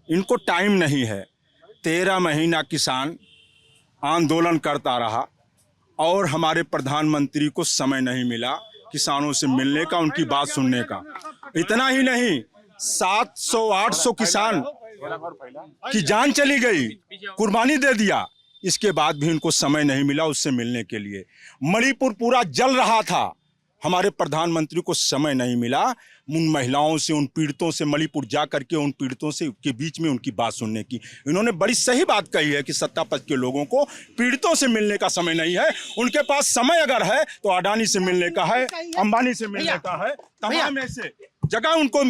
J: इनको टाइम नहीं है। 13 महीना किसान आंदोलन करता रहा और हमारे प्रधानमंत्री को समय नहीं मिला किसानों से मिलने का, उनकी बात सुनने का। इतना ही नहीं, 700-800 किसान की जान चली गई, कुर्बानी दे दिया, इसके बाद भी उनको समय नहीं मिला उससे मिलने के लिए। मणिपुर पूरा जल रहा था, हमारे प्रधानमंत्री को समय नहीं मिला उन महिलाओं से, उन पीड़ितों से मणिपुर जा करके उन पीड़ितों से के बीच में उनकी बात सुनने की। इन्होंने बड़ी सही बात कही है कि सत्ता पक्ष के लोगों को पीड़ितों से मिलने का समय नहीं है। उनके पास समय अगर है तो अडानी से मिलने का है, अंबानी से मिलने का है, तमाम ऐसे जगह उनको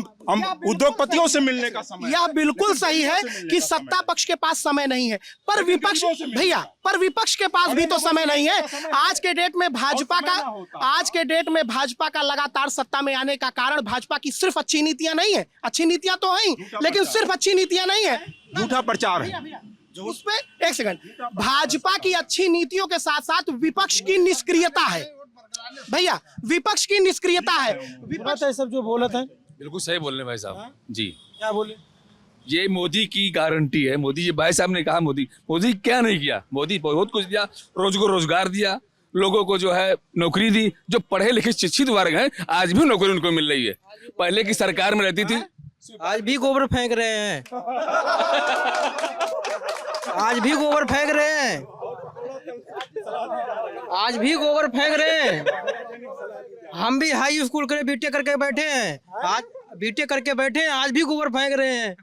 J: उद्योगपतियों से मिलने का समय।
B: यह बिल्कुल सही है कि सत्ता पक्ष के पास समय नहीं है, पर विपक्ष, भैया, पर विपक्ष के पास भी तो समय नहीं है। आज के डेट में भाजपा का लगातार सत्ता में आने का कारण भाजपा की सिर्फ अच्छी नीतियां नहीं है, अच्छी नीतियां तो हैं लेकिन सिर्फ अच्छी नीतियां नहीं है,
J: झूठा प्रचार है।
B: उस पे 1 सेकंड, भाजपा की अच्छी नीतियों के साथ साथ विपक्ष की निष्क्रियता है भैया, विपक्ष की निष्क्रियता है।
A: विपक्ष है सब जो बोलते हैं,
C: बिल्कुल सही बोल रहे भाई साहब जी।
A: क्या बोले?
C: ये मोदी की गारंटी है। मोदी जी, भाई साहब ने कहा मोदी क्या नहीं किया? मोदी बहुत कुछ दिया, रोजगार दिया, लोगों को जो है नौकरी दी। जो पढ़े लिखे शिक्षित वर्ग हैं आज भी नौकरी उनको मिल रही है। पहले की सरकार में रहती थी,
D: आज भी गोबर फेंक रहे हैं। आज भी गोबर फेंक रहे हैं। आज भी गोबर फेंक रहे हैं। हम भी हाई स्कूल करे बीटेक करके बैठे हैं, आज बीटेक करके बैठे हैं, आज भी गोबर फेंक रहे हैं।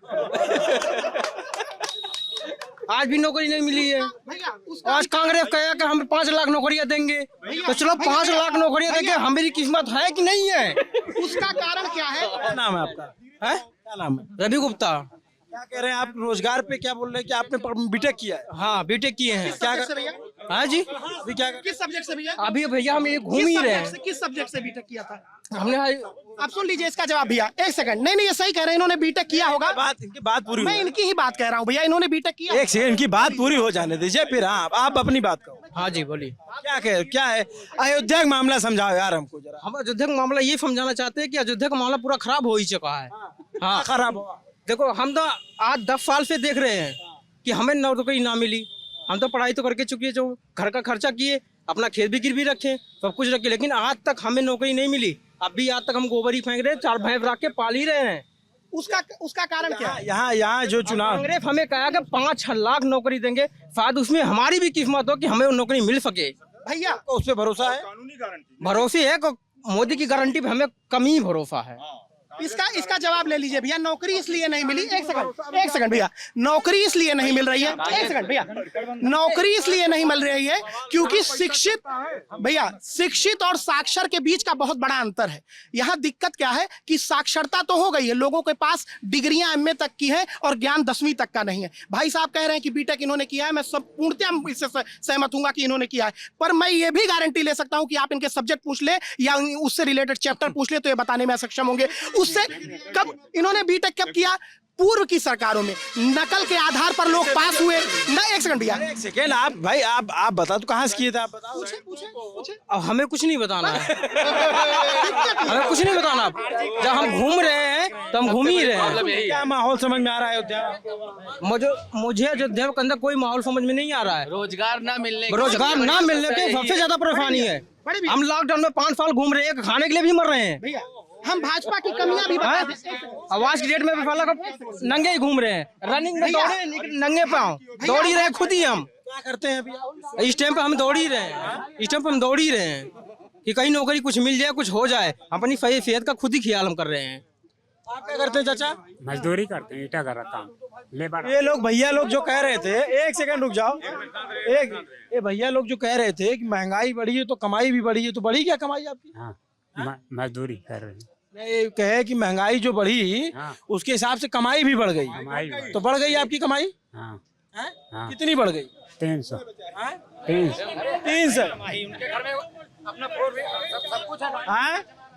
D: आज भी नौकरी नहीं मिली है। आज कांग्रेस कहा कि हम 5 लाख नौकरियां देंगे, तो चलो 5 लाख नौकरियां देंगे, हमारी किस्मत है कि नहीं है?
B: उसका कारण क्या है?
A: क्या नाम है आपका?
D: है?
A: क्या नाम है?
D: रवि गुप्ता।
A: क्या कह रहे हैं आप? रोजगार पे क्या बोल रहे हैं कि आपने बीटेक किया है?
D: हाँ, बीटेक किए हैं।
B: क्या कर भैया?
D: हाँ जी,
A: अभी क्या
B: किस सब्जेक्ट से भैया?
D: अभी भैया हम ये घूम ही रहे हैं।
B: किस सब्जेक्ट से बीटेक किया था
D: हमने?
B: आप सुन लीजिए इसका जवाब भैया, एक सेकंड। नहीं ये सही कह रहे हैं, इन्होंने बीटेक किया होगा।
A: इनकी बात पूरी
B: मैं इनकी ही बात कह रहा हूँ भैया, इन्होंने बीटेक किया।
A: एक सेकंड, इनकी बात पूरी हो जाने दीजिए, फिर आप अपनी बात करो।
D: हाँ जी, बोलिए।
A: क्या है अयोध्या का मामला? समझाओ यार हमको जरा।
D: हम अयोध्या का मामला ये समझाना चाहते हैं कि अयोध्या का मामला पूरा खराब हो ही चुका है। हाँ,
A: खराब हुआ।
D: देखो, हम तो आज 10 साल से देख रहे हैं कि हमें नौकरी ना मिली। हम तो पढ़ाई तो करके चुके, जो घर का खर्चा किए, अपना खेत भी गिरवी रखे, सब कुछ रखे, लेकिन आज तक हमें नौकरी नहीं मिली। अब भी आज तक हम गोबर ही फेंक रहे हैं, 4 भैंस रख के पाल ही रहे हैं।
B: उसका कारण क्या है?
A: यहाँ जो चुनाव,
D: कांग्रेस हमें कहा कि 5 लाख नौकरी देंगे, शायद उसमें हमारी भी किस्मत हो कि हमें नौकरी मिल सके।
B: भैया
A: उस पर भरोसा है?
D: भरोसे है, मोदी की गारंटी पे हमें कम ही भरोसा है।
B: इसका जवाब ले लीजिए भैया। नौकरी इसलिए नहीं मिली, एक सेकंड भैया, नौकरी इसलिए नहीं मिल रही है, एक सेकंड भैया, नौकरी इसलिए नहीं मिल रही है क्योंकि शिक्षित और साक्षर के बीच का बहुत बड़ा अंतर है। यहाँ दिक्कत क्या है कि साक्षरता तो हो गई है, लोगों के पास डिग्रियां एमए तक की है और ज्ञान 10वीं तक का नहीं है। भाई साहब कह रहे हैं कि बीटेक इन्होंने किया है, मैं सब पूर्णतः इससे सहमत हूंगा कि इन्होंने किया है, पर मैं ये भी गारंटी ले सकता हूं कि आप इनके सब्जेक्ट पूछ ले या उससे रिलेटेड चैप्टर पूछ ले तो ये बताने में सक्षम होंगे। उससे कब इन्होंने बीटेक कब किया? पूर्व की सरकारों में नकल के आधार पर लोग पास हुए ना। एक सेकंड भैया,
A: एक सेकंड, आप भाई आप बता तो कहाँ से किए थे आप? बताओ।
B: पूछे।
D: अब हमें कुछ नहीं बताना है। हमें कुछ नहीं बताना। जब हम घूम रहे हैं तो हम घूम ही रहे हैं।
A: क्या माहौल समझ में आ रहा है अयोध्या?
D: मुझे अयोध्या के अंदर कोई माहौल समझ में नहीं आ रहा है।
L: रोजगार ना मिलने
D: की सबसे ज्यादा परेशानी है। हम लॉकडाउन में 5 साल घूम रहे हैं, खाने के लिए भी मर रहे हैं
B: भैया। हम भाजपा की कमियां भी बता दें।
D: आवाज की डेट में भी नंगे ही घूम रहे हैं, रनिंग में दौड़े, नंगे पाँव दौड़ ही रहे खुद ही। हम
A: क्या करते हैं अभी?
D: इस टाइम पे हम दौड़ ही रहे हैं, इस टाइम पे हम दौड़ ही रहे हैं कि कहीं नौकरी कुछ मिल जाए, कुछ हो जाए। अपनी सेहत का खुद ही ख्याल हम कर रहे हैं।
A: आप क्या करते हैं चाचा?
N: मजदूरी करते हैं, ईटा का काम, लेबर।
A: ये लोग भैया लोग जो कह रहे थे, एक सेकंड रुक जाओ, ये भैया लोग जो कह रहे थे कि महंगाई बढ़ी है तो कमाई भी बढ़ी है, तो बढ़ी क्या कमाई आपकी?
N: हाँ, मजदूरी कर रहे हैं।
A: ये कहे कि महंगाई जो बढ़ी उसके हिसाब से कमाई भी बढ़ गई, तो बढ़ गई आपकी कमाई?
N: हाँ।
A: कितनी बढ़ गई?
N: 300।
A: 300।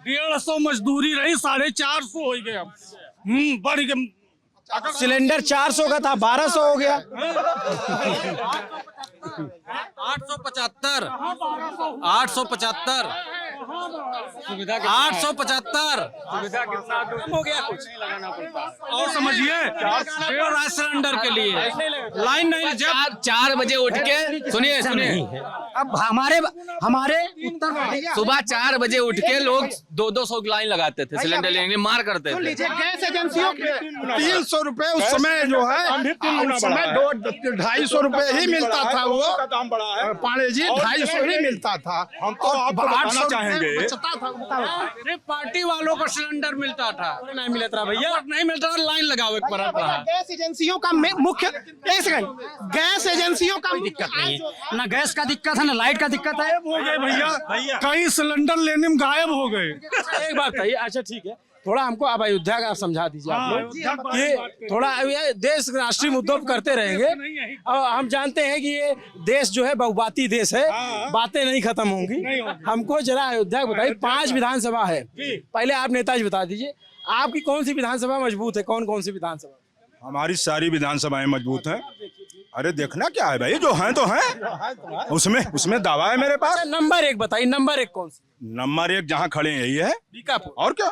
K: 150 मजदूरी रही, 450 हो गया। बढ़ गया।
A: सिलेंडर 400 का था, 1200 हो गया।
D: 875 875
K: हो गया कुछ और समझिए, राशन सिलेंडर के लिए लाइन नहीं। जब
L: 4 बजे उठ के सुनिए
K: अब हमारे उत्तर
L: सुबह 4 बजे उठ के लोग 200 की लाइन लगाते थे सिलेंडर लेने, मार करते थे।
B: गैस एजेंसियों
M: 300 रुपए उस समय जो है, उस समय 250 रुपए ही मिलता था। वो पांडे जी 250 ही मिलता था।
J: हम तो आपको बताना चाहेंगे,
K: सिर्फ पार्टी वालों को सिलेंडर मिलता था, नहीं मिलता था भैया, नहीं मिलता था, लाइन लगाओ एक पर।
B: गैस एजेंसियों का मुख्य, एक सेकंड, गैस एजेंसियों का
K: दिक्कत नहीं है, ना गैस का दिक्कत है, ना लाइट का दिक्कत है। हो गए भैया, कई सिलेंडर लेने में गायब हो गए।
A: एक बात कहिए, अच्छा ठीक है, थोड़ा हमको अब अयोध्या का समझा दीजिए आप लोग कि थोड़ा ये देश राष्ट्रीय मुद्दों पर करते रहेंगे। और हम जानते हैं कि ये देश जो है बहुबाती देश है, बातें नहीं खत्म होंगी। हमको जरा अयोध्या बताइए, 5 विधानसभा है, पहले आप नेताजी बता दीजिए आपकी कौन सी विधानसभा मजबूत है? कौन कौन सी विधानसभा?
J: हमारी सारी विधानसभाएं मजबूत हैं। अरे देखना क्या है भाई, जो हैं तो हैं, उसमें दावा है मेरे पास।
A: नंबर 1 बताइए, नंबर 1 कौन सी?
J: नंबर 1 जहाँ खड़े हैं यही है,
A: बीकापुर।
J: और क्या?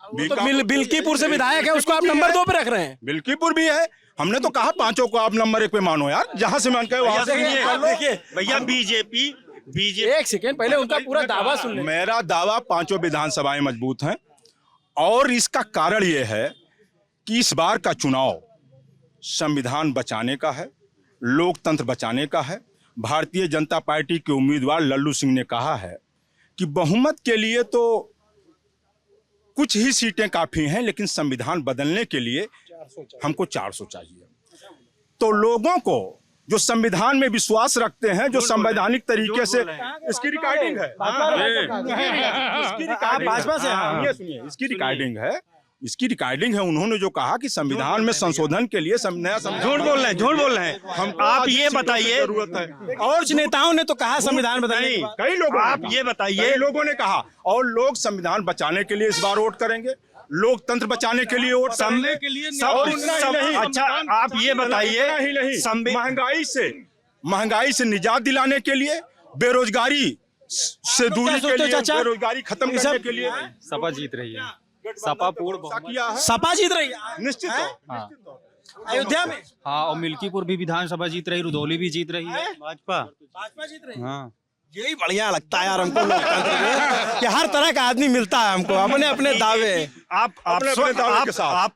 J: तो
A: बिल्कीपुर से विधायक है, उसको आप नंबर 2 पे रख रहे हैं।
J: बिल्कीपुर भी है, हमने तो कहा पांचों को आप नंबर 1 पे मानो यार, जहां से मन कहे वहां से।
I: देखिए भैया, बीजेपी
A: एक सेकेंड पहले उनका पूरा दावा सुन ले।
J: मेरा दावा पांचों विधानसभाएं मजबूत हैं, और इसका कारण यह है कि इस बार का चुनाव संविधान बचाने का है, लोकतंत्र बचाने का है। भारतीय जनता पार्टी के उम्मीदवार लल्लू सिंह ने कहा है कि बहुमत के लिए तो कुछ ही सीटें काफी हैं, लेकिन संविधान बदलने के लिए हमको 400 चाहिए। तो लोगों को जो संविधान में विश्वास रखते हैं, जो संवैधानिक तरीके से, इसकी रिकॉर्डिंग है, इसकी रिकॉर्डिंग है, उन्होंने जो कहा कि संविधान में संशोधन के लिए नया
I: झूठ बोल रहे हैं। हम आप ये बताइए,
J: जरूरत है।
A: और कुछ नेताओं ने तो कहा संविधान बदलने,
J: कई लोगों
I: आप ये बताइए,
J: लोगों ने कहा, और लोग संविधान बचाने के लिए इस बार वोट करेंगे, लोकतंत्र बचाने के लिए वोट करने के लिए।
I: अच्छा आप ये बताइए,
J: महंगाई से निजात दिलाने के लिए, बेरोजगारी से दूरी के लिए, बेरोजगारी खत्म करने के लिए
D: सपा जीत रही है। सपा
A: सपा जीत रही है निश्चित। अयोध्या में
D: हाँ, और मिल्कीपुर भी विधानसभा जीत रही, रुधौली भी जीत रही है, भाजपा
A: जीत रही है।
D: हाँ,
A: यही बढ़िया लगता है यार हमको लोकतंत्र में, कि हर तरह का आदमी मिलता है हमको, अपने अपने दावे।
I: आप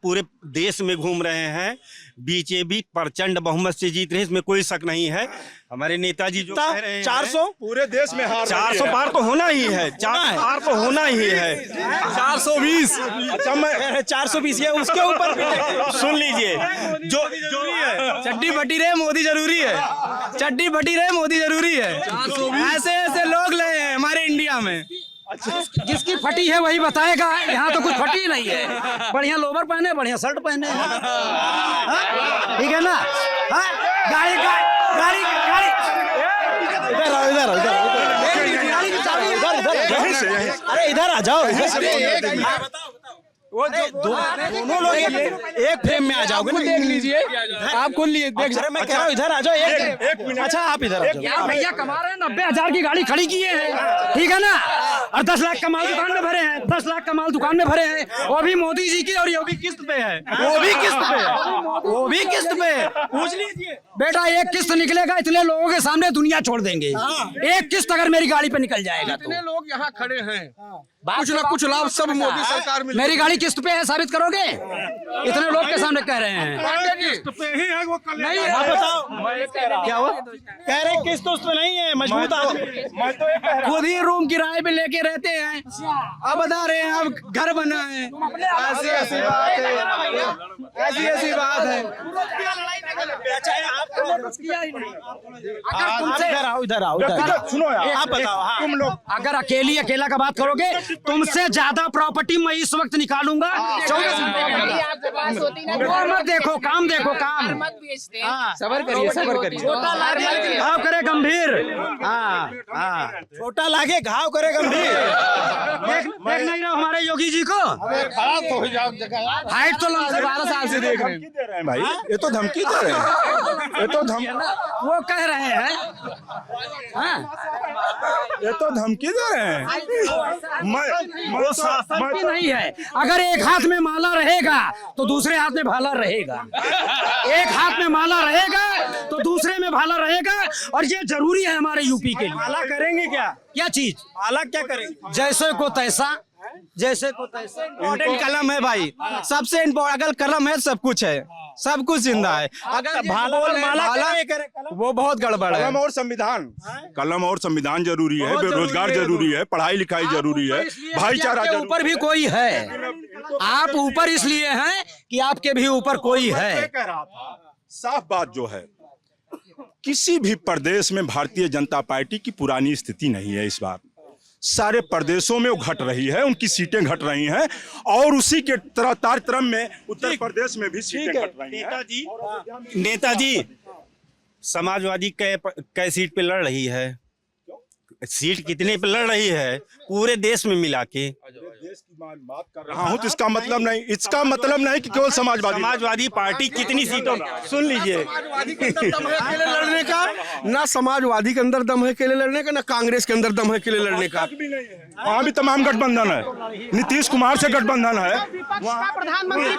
I: पूरे देश में घूम रहे हैं, बीजेपी प्रचंड बहुमत से जीत रही है, इसमें कोई शक नहीं है। हमारे नेताजी जो कह रहे हैं
J: 400 पूरे देश में हार
I: 400 पार तो होना ही है, 400 पार तो होना ही है।
A: 420 अच्छा मैं 420 है, उसके ऊपर
I: सुन लीजिए, जो
A: चड्डी फटी रहे मोदी जरूरी है, चड्डी फटी रहे मोदी जरूरी है। ऐसे ऐसे लोग ले हैं हमारे इंडिया में।
K: जिसकी फटी है वही बताएगा, यहाँ तो कुछ फटी नहीं है। बढ़िया लोवर पहने, बढ़िया शर्ट पहने, ठीक है ना। गाड़ी
A: अरे इधर आ जाओ, वो दोनों लोग एक फ्रेम में आ जाओगे ना, देख लीजिए आप खोल लिए देख। मैं कह रहा हूँ इधर आ जाओ, एक मिनट। अच्छा आप इधर आ जाओ।
K: भैया कमा रहे हैं, 90,000 की गाड़ी खड़ी किए हैं, ठीक है ना, और 10 लाख का माल दुकान में भरे हैं, 10 लाख का माल दुकान में भरे हैं, वो भी मोदी जी की, और ये भी किस्त पे है, वो भी किस्त पे है। पूछ लीजिए बेटा, एक किस्त निकलेगा, इतने लोगों के सामने दुनिया छोड़ देंगे। एक किस्त अगर मेरी गाड़ी पे निकल जाएगा तो
G: लोग यहाँ खड़े हैं, कुछ ना कुछ लाभ सब मोदी सरकार में।
K: मेरी गाड़ी किस्त पे है, साबित करोगे? इतने लोग के सामने कह रहे हैं
G: किस्त पे ही है वो।
A: नहीं आप बताओ क्या हुआ? कह रहे किस्त उस पे नहीं है, मजबूत आदमी, खुद ही रूम किराए पे लेके रहते हैं। अब बता रहे हैं अब घर बना है, ऐसी बात है। इधर आओ,
J: सुनो यार,
A: आप बताओ।
J: तुम लोग
K: अगर अकेला का बात करोगे, तुमसे ज्यादा प्रॉपर्टी मैं इस वक्त निकालूंगा 24 घंटे के अंदर। वो मत देखो, काम देखो, काम।
A: सबर करिए।
K: घाव करे गंभीर,
A: छोटा लागे घाव करे गंभीर।
K: देख नहीं रहे हमारे योगी जी को? हाइट तो लंबे 12 साल से देख रहे हैं
J: भाई, ये तो धमकी दे रहे हैं, ये तो
K: वो कह रहे हैं,
J: ये तो धमकी दे रहे हैं।
K: मैं नहीं है। अगर एक हाथ में माला रहेगा तो दूसरे हाथ में भाला रहेगा, एक हाथ में माला रहेगा तो दूसरे में भाला रहेगा, और ये जरूरी है हमारे यूपी के लिए।
A: माला करेंगे क्या
K: चीज?
A: माला क्या करेंगे?
K: जैसे को तैसा, जैसे को तैसा।
A: इम्पोर्टेंट कलम है भाई, सबसे इम्पोर्टेंट। अगर कलम है सब कुछ है, सब कुछ जिंदा है। अगर माला वो बहुत गड़बड़ है।
J: कलम और संविधान जरूरी है, बेरोजगार जरूरी है, पढ़ाई लिखाई जरूरी है, भाईचारा जरूरी है।
K: ऊपर भी कोई है, आप ऊपर इसलिए हैं कि आपके भी ऊपर कोई है।
J: साफ बात जो है, किसी भी प्रदेश में भारतीय जनता पार्टी की पुरानी स्थिति नहीं है। इस बार सारे प्रदेशों में वो घट रही है, उनकी सीटें घट रही हैं, और उसी के तारतम्य में उत्तर प्रदेश में भी सीटें घट रही हैं।
I: नेताजी समाजवादी कै सीट पे लड़ रही है? सीट कितने पे लड़ रही है पूरे देश में मिला के?
J: बात कर रहा हूँ तो इसका मतलब नहीं कि केवल
I: समाजवादी पार्टी कितनी सीटों सुन लीजिए
M: अकेले लड़ने का, ना समाजवादी के अंदर दम है अकेले लड़ने का, ना कांग्रेस के अंदर दम है अकेले लड़ने का।
J: वहाँ भी तमाम गठबंधन है, नीतीश कुमार से गठबंधन है,
B: प्रधानमंत्री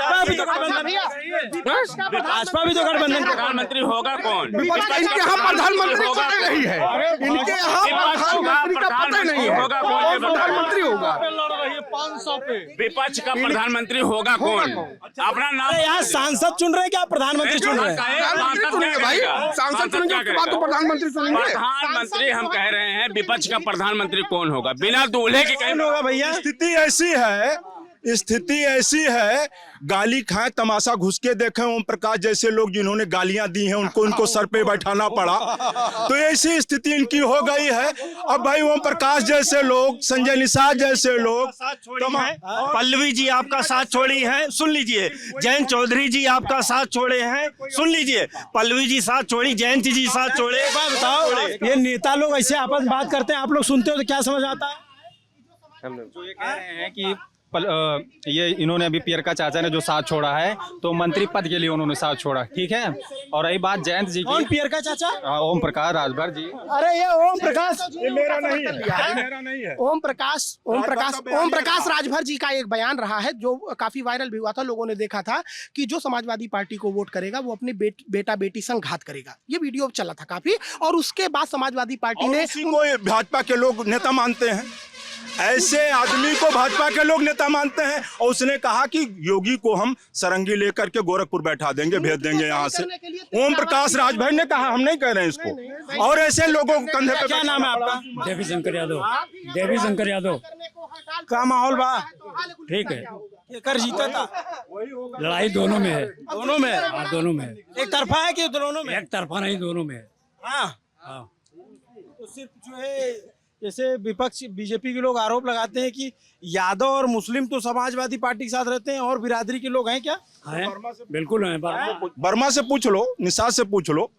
A: भाजपा भी तो गठबंधन
H: प्रधानमंत्री होगा कौन?
M: इनके यहाँ प्रधानमंत्री होगा नहीं है, इनके यहाँ प्रधानमंत्री का पता ही नहीं है,
H: होगा कौन?
M: प्रधानमंत्री होगा।
H: विपक्ष का प्रधानमंत्री होगा कौन? अपना नाम
A: यहाँ सांसद चुन रहे हैं क्या प्रधानमंत्री चुन रहे हैं?
M: प्रधानमंत्री चुनेंगे भाई, सांसद चुनेंगे उसके बाद तो प्रधानमंत्री चुनेंगे।
H: प्रधानमंत्री हम कह रहे हैं, विपक्ष का प्रधानमंत्री कौन होगा? बिना दूल्हे के
A: कौन होगा भैया?
J: स्थिति ऐसी है, गाली खाए तमाशा घुस के देखे ओम प्रकाश जैसे लोग जिन्होंने गालियां दी हैं उनको सर पे बैठाना पड़ा, तो ऐसी स्थिति इनकी हो गई है। अब भाई ओम प्रकाश जैसे लोग, संजय निषाद जैसे लोग,
I: पल्लवी जी आपका साथ छोड़ी है, सुन लीजिए। जयंत चौधरी जी आपका साथ छोड़े हैं, सुन लीजिए। पल्लवी जी साथ छोड़ी, जयंत जी साथ छोड़े।
A: बताओ, ये नेता लोग ऐसे आपस में बात करते हैं, आप लोग सुनते हो तो क्या समझ आता है?
O: हम जो ये कह रहे हैं कि ये इन्होंने अभी पियरका चाचा ने जो साथ छोड़ा है तो मंत्री पद के लिए उन्होंने साथ छोड़ा, ठीक है। और रही बात जयंत जी की,
A: कौन पियरका चाचा?
O: ओम प्रकाश राजभर जी।
A: अरे ये ओम प्रकाश,
J: ये मेरा नहीं है, मेरा नहीं है।
B: ओम प्रकाश राजभर जी का एक बयान रहा है जो काफी वायरल भी हुआ था। लोगों ने देखा था कि जो समाजवादी पार्टी को वोट करेगा वो अपने बेटा बेटी संग घात करेगा। ये वीडियो चला था काफी, और उसके बाद समाजवादी पार्टी ने
J: भाजपा के लोग नेता मानते हैं, ऐसे आदमी को भाजपा के लोग नेता मानते हैं। और उसने कहा कि योगी को हम सरंगी लेकर के गोरखपुर बैठा देंगे, भेज देंगे यहाँ से। ओम प्रकाश राजभर ने कहा, हम नहीं कह रहे हैं इसको। और ऐसे लोगों को कंधे पे।
A: क्या नाम है आपका?
N: देवी शंकर यादव। देवी शंकर यादव।
A: क्या माहौल बा?
N: ठीक है,
A: ये कर जीता था,
N: लड़ाई दोनों में है।
A: दोनों में?
N: हाँ, दोनों में।
A: एक तरफा है कि दोनों में?
N: एक तरफा नहीं, दोनों में है।
A: हाँ, तो सिर्फ जो है जैसे विपक्ष बीजेपी के लोग आरोप लगाते हैं कि यादव और मुस्लिम तो समाजवादी पार्टी के साथ रहते हैं, और बिरादरी के लोग हैं क्या?
N: हैं, बिल्कुल हैं।
J: वर्मा से पूछ लो, निषाद से पूछ लो,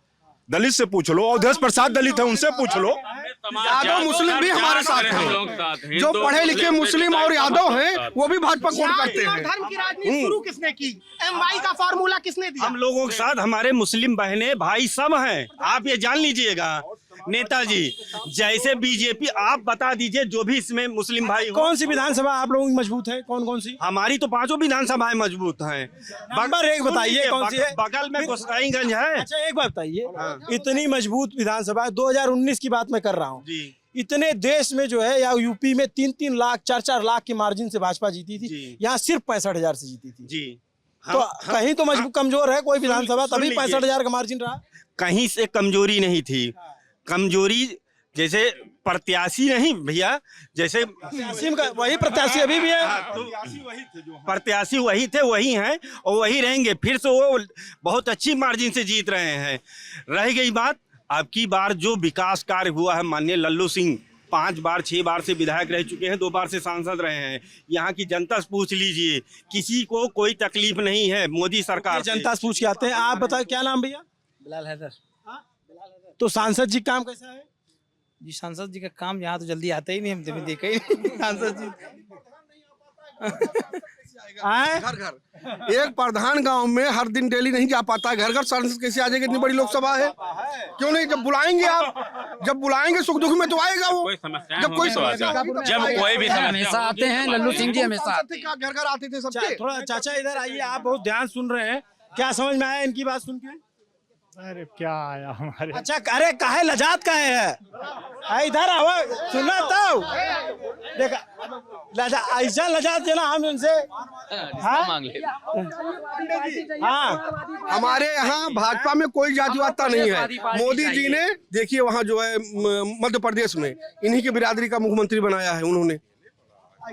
J: दलित से पूछ लो, अवधेश प्रसाद दलित है उनसे पूछ लो।
M: यादव मुस्लिम भी हमारे साथ हैं, जो पढ़े लिखे मुस्लिम और यादव हैं वो भी भाजपा को करते हैं।
B: धर्म की राजनीति शुरू किसने की? MY का फॉर्मूला किसने दिया?
I: हम लोगों के साथ हमारे मुस्लिम बहनें भाई सब हैं, आप ये जान लीजिएगा। नेताजी जैसे बीजेपी, आप बता दीजिए जो भी इसमें मुस्लिम भाई हो।
A: कौन सी विधानसभा आप लोगों की मजबूत है? कौन कौन सी?
I: हमारी तो 5 विधानसभाएं मजबूत हैं।
A: नंबर एक बताइए कौन सी है?
I: बगल में गोसाईगंज है।
A: अच्छा एक बात बताइए, इतनी मजबूत विधानसभा 2019 की बात मैं कर रहा हूँ, इतने देश में जो है या यूपी में 3-3 लाख 4-4 लाख के मार्जिन से भाजपा जीती थी, यहाँ सिर्फ 65,000 से जीती थी
I: जी।
A: तो कहीं तो मजबूत कमजोर है कोई विधानसभा, तभी 65,000 का मार्जिन रहा।
I: कहीं से कमजोरी नहीं थी। कमजोरी जैसे प्रत्याशी नहीं भैया, जैसे
A: वही प्रत्याशी अभी भी है।
I: प्रत्याशी वही थे, वही हैं और वही रहेंगे। फिर से वो बहुत अच्छी मार्जिन से जीत रहे हैं। रह गई बात, अब की बार जो विकास कार्य हुआ है, माननीय लल्लू सिंह 5 बार 6 बार से विधायक रह चुके हैं, 2 बार से सांसद रहे हैं। यहाँ की जनता से पूछ लीजिए, किसी को कोई तकलीफ नहीं है मोदी सरकार।
A: जनता से पूछ के आते हैं। आप बताओ क्या नाम भैया?
D: बिलाल हैदर।
A: तो सांसद जी काम कैसा है?
D: जी सांसद जी का काम यहाँ तो जल्दी आता ही नहीं, हम देखा ही नहीं सांसद जी।
M: घर घर एक प्रधान गांव में हर दिन डेली नहीं जा पाता है, घर घर सांसद कैसे आ जाएगा? इतनी बड़ी लोकसभा है, क्यों नहीं? जब बुलाएंगे आप, जब बुलाएंगे सुख दुख में तो आएगा वो। जब कोई
H: भी
K: हमेशा आते हैं, लल्लू सिंह जी हमेशा आते हैं,
M: घर घर आते थे सबके।
A: थोड़ा चाचा इधर आइए, आप बहुत ध्यान सुन रहे हैं, क्या समझ में आया इनकी बात सुन के?
N: अरे क्या आया हमारे।
A: अच्छा, अरे काहे लजात काहे है? इधर आओ, सुना तो देखा ऐसा लजात देना हम इनसे।
M: हाँ, हमारे यहाँ भाजपा में कोई जातिवादता नहीं है। मोदी जी ने देखिए वहाँ जो है मध्य प्रदेश में इन्हीं की बिरादरी का मुख्यमंत्री बनाया है उन्होंने।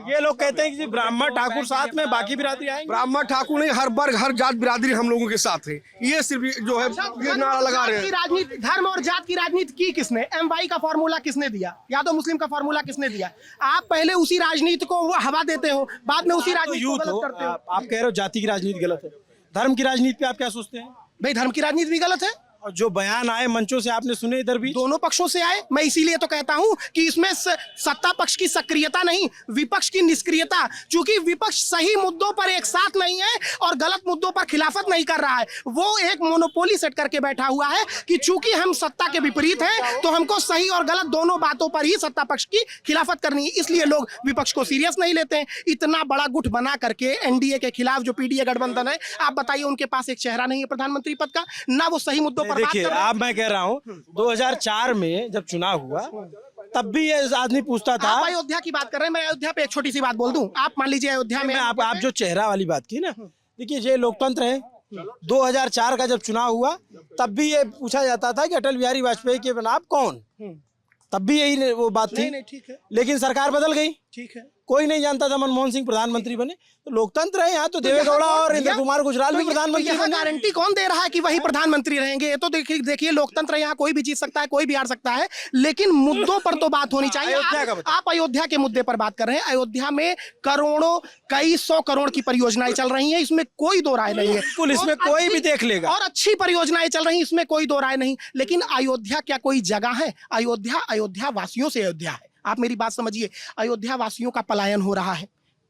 A: ये लोग कहते हैं कि ब्राह्मण ठाकुर साथ में, बाकी बिरादरी आएंगे।
M: ब्राह्मण ठाकुर नहीं, हर वर्ग हर जात बिरादरी हम लोगों के साथ है। ये सिर्फ जो है ये नारा लगा रहे हैं।
B: राजनीति, धर्म और जात की राजनीति की किसने? MY का फॉर्मूला किसने दिया? यादव मुस्लिम का फॉर्मूला किसने दिया? आप पहले उसी राजनीति को वो हवा देते हो, बाद में उसी राजनीति को गलत करते हो।
A: आप कह रहे हो जाति की राजनीति गलत है, धर्म की राजनीति पे आप क्या सोचते हैं?
B: भाई धर्म की राजनीति भी गलत है
A: और जो बयान आए मंचों से आपने सुने इधर भी,
B: दोनों पक्षों से आए। मैं इसीलिए तो कहता हूं कि इसमें सत्ता पक्ष की सक्रियता नहीं, विपक्ष की निष्क्रियता। चूंकि विपक्ष सही मुद्दों पर एक साथ नहीं है और गलत मुद्दों पर खिलाफत नहीं कर रहा है, वो एक मोनोपोली सेट करके बैठा हुआ है कि चूंकि हम सत्ता के विपरीत हैं तो हमको सही और गलत दोनों बातों पर ही सत्ता पक्ष की खिलाफत करनी है। इसलिए लोग विपक्ष को सीरियस नहीं लेते हैं। इतना बड़ा गुट बना करके एनडीए के खिलाफ जो पीडीए गठबंधन है, आप बताइए उनके पास एक चेहरा नहीं है प्रधानमंत्री पद का, ना वो सही मुद्दों पर बात
A: देखिए,
B: कर रहे हैं।
A: आप मैं कह रहा हूँ 2004 में जब चुनाव हुआ तब भी ये आदमी पूछता था।
B: आप अयोध्या की बात कर रहे हैं, मैं अयोध्या पे एक छोटी सी बात बोल दूं। आप मान लीजिए अयोध्या में
A: आप जो चेहरा वाली बात की ना, देखिए ये लोकतंत्र है। 2004 का जब चुनाव हुआ तब भी ये पूछा जाता था कि अटल बिहारी वाजपेयी के बिना आप कौन, तब भी यही वो बात थी।
B: नहीं, ठीक है,
A: लेकिन सरकार बदल गई,
B: ठीक है,
A: कोई नहीं जानता था मनमोहन सिंह प्रधानमंत्री बने। तो लोकतंत्र है यहाँ, तो देवेगौड़ा और इंद्र कुमार गुजराल भी प्रधानमंत्री बने।
B: गारंटी कौन दे रहा है कि वही प्रधानमंत्री रहेंगे? ये तो देखिए लोकतंत्र यहाँ कोई भी जीत सकता है, कोई भी हार सकता है, लेकिन मुद्दों पर तो बात होनी चाहिए। आप अयोध्या के मुद्दे पर बात कर रहे हैं। अयोध्या में करोड़ों, कई 100 करोड़ की परियोजनाएं चल रही हैं, इसमें कोई दो राय नहीं है।
A: पुलिस में कोई भी देख लेगा,
B: और अच्छी परियोजनाएं चल रही हैं, इसमें कोई दो राय नहीं। लेकिन अयोध्या क्या कोई जगह है? अयोध्या वासियों से अयोध्या है। आप मेरी बात समझिए, अयोध्या वासियों का पलायन हो रहा है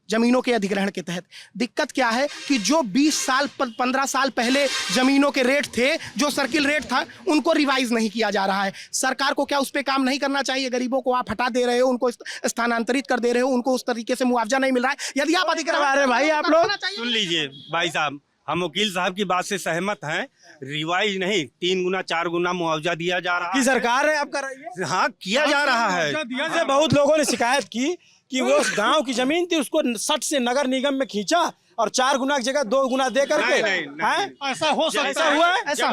B: जमीनों के अधिग्रहण के तहत। दिक्कत क्या है कि जो 20 साल 15 साल पहले जमीनों के रेट थे, जो सर्किल रेट था, उनको रिवाइज नहीं किया जा रहा है। सरकार को क्या उस पर काम नहीं करना चाहिए? गरीबों को आप हटा दे रहे हो, उनको स्थानांतरित कर दे रहे हो, उनको उस तरीके से मुआवजा नहीं मिल रहा है। यदि आप अधिग्रहण, भाई आप लोग
I: सुन लीजिए भाई साहब, हम वकील साहब की बात से सहमत हैं। रिवाइज नहीं, 3 गुना 4 गुना मुआवजा दिया जा रहा है।
A: सरकार है आप कर रही है?
I: हाँ, किया जा रहा है।
A: बहुत लोगों ने शिकायत की कि वो गांव की जमीन थी, उसको सट से नगर निगम में खींचा और 4 गुना की जगह 2 गुना दे करके।
B: ऐसा हो सकता है, ऐसा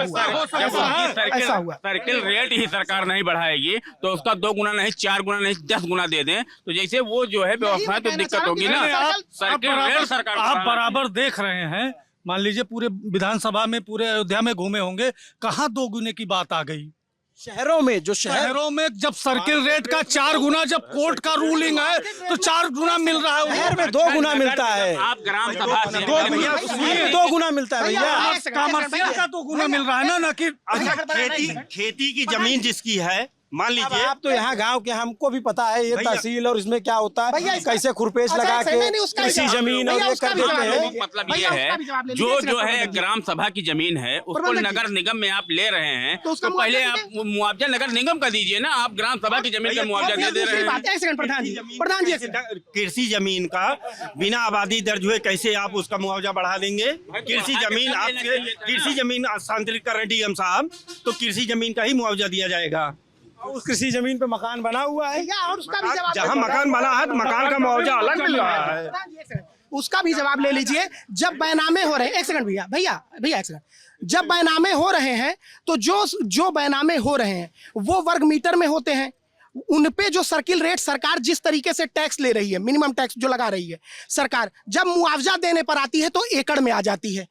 B: हुआ।
H: सर्किल रेट ही सरकार नहीं बढ़ाएगी तो उसका 2 गुना नहीं, 4 गुना नहीं, 10 गुना दे दें, तो जैसे वो जो है व्यवस्था तो दिक्कत होगी ना। सर्किल रेट सरकार,
N: आप बराबर देख रहे हैं। मान लीजिए पूरे विधानसभा में, पूरे अयोध्या में घूमे होंगे, कहाँ 2 गुने की बात आ गई?
A: शहरों में
N: जब सर्किल रेट का 4 गुना, जब कोर्ट का रूलिंग है तो 4 गुना मिल रहा है।
A: शहर में 2 गुना मिलता है।
H: आप ग्राम सभा से
A: 2 गुना मिलता है भैया।
N: कमर्शियल का 2 गुना मिल रहा है ना कि
I: खेती की जमीन जिसकी है, मान लीजिए
A: आप तो यहाँ गांव के, हमको भी पता है ये तहसील और इसमें क्या होता है, कैसे खुरपेश लगा के किसी जमीन और ये कर देते हैं।
H: मतलब ये है जो है ग्राम सभा की जमीन है उसको नगर निगम में आप ले रहे हैं, तो पहले आप मुआवजा नगर निगम का दीजिए ना। आप ग्राम सभा की जमीन का मुआवजा दे रहे हैं।
B: प्रधान जी,
I: कृषि जमीन का बिना आबादी दर्ज हुए कैसे आप उसका मुआवजा बढ़ा देंगे? कृषि जमीन आपके, कृषि जमीन स्थानांतरित कर रहे हैं डीएम साहब, तो कृषि जमीन का ही मुआवजा दिया जाएगा।
A: उस कृषि जमीन पे मकान बना हुआ है,
B: और उसका भी जवाब,
I: जहाँ मकान बना है तो मकान का मुआवजा अलग मिल रहा है।
B: उसका भी जवाब ले लीजिए। जब बैनामे हो रहे हैं, एक सेकंड भैया एक सेकंड, जब बैनामे हो रहे हैं तो जो बैनामे हो रहे हैं वो वर्ग मीटर में होते हैं। उन पे जो सर्किल रेट सरकार जिस तरीके से टैक्स ले रही है, मिनिमम टैक्स जो लगा रही है सरकार, जब मुआवजा देने पर आती है तो एकड़ में आ जाती है।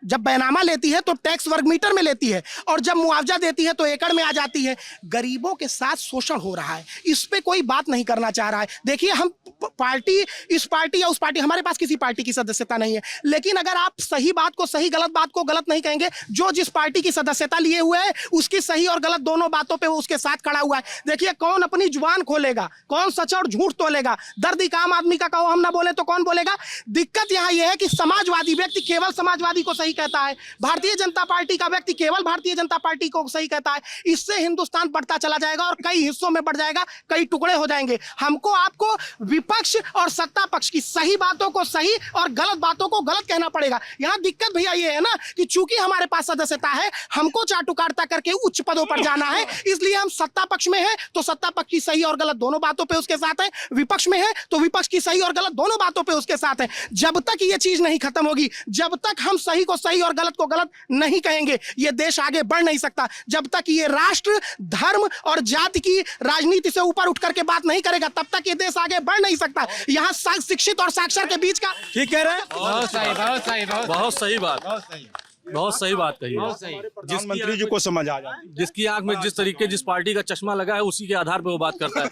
B: जब बैनामा लेती है तो टैक्स वर्ग मीटर में लेती है, और जब मुआवजा देती है तो एकड़ में आ जाती है। गरीबों के साथ शोषण हो रहा है, इस पे कोई बात नहीं करना चाह रहा है। देखिए, हम पार्टी, इस पार्टी या उस पार्टी, हमारे पास किसी पार्टी की सदस्यता नहीं है, लेकिन अगर आप सही बात को सही, गलत बात को गलत नहीं कहेंगे, जो जिस पार्टी की सदस्यता लिए हुए है उसकी सही और गलत दोनों बातों पे वो उसके साथ खड़ा हुआ है। देखिए, कौन अपनी जुबान खोलेगा, कौन सच और झूठ तोलेगा? दर्द एक आम आदमी का कहो हम ना बोले तो कौन बोलेगा? दिक्कत यहाँ यह है कि समाजवादी व्यक्ति केवल समाजवादी को सही कहता है, भारतीय जनता पार्टी का व्यक्ति केवल भारतीय जनता पार्टी को सही कहता है। इससे हिंदुस्तान बढ़ता चला जाएगा और कई हिस्सों में बढ़ जाएगा, कई टुकड़े हो जाएंगे। हमको आपको विपक्ष और सत्ता पक्ष की सही बातों को सही और गलत बातों को गलत कहना पड़ेगा। यहाँ दिक्कत भैया ये है ना कि चूंकि हमारे पास सदस्यता है, हमको चाटुकारिता करके उच्च पदों पर जाना है, इसलिए हम सत्ता पक्ष में है तो सत्ता पक्ष की सही और गलत दोनों बातों पे उसके साथ है, विपक्ष में है तो विपक्ष की सही और गलत दोनों बातों पे उसके साथ है। जब तक ये चीज नहीं खत्म होगी, जब तक हम सही को सही और गलत को गलत नहीं कहेंगे, ये देश आगे बढ़ नहीं सकता। जब तक ये राष्ट्र, धर्म और जाति की राजनीति से ऊपर उठ करके बात नहीं करेगा, तब तक ये देश आगे बढ़ नहीं सकता। यहाँ शिक्षित और साक्षर के बीच का,
A: ठीक कह रहे हैं,
N: बहुत सही बात कही है।
J: प्रधानमंत्री जी को समझ आ जाए,
N: जिसकी आंख में जिस तरीके, जिस पार्टी का चश्मा लगा है उसी के आधार पे वो बात करता है।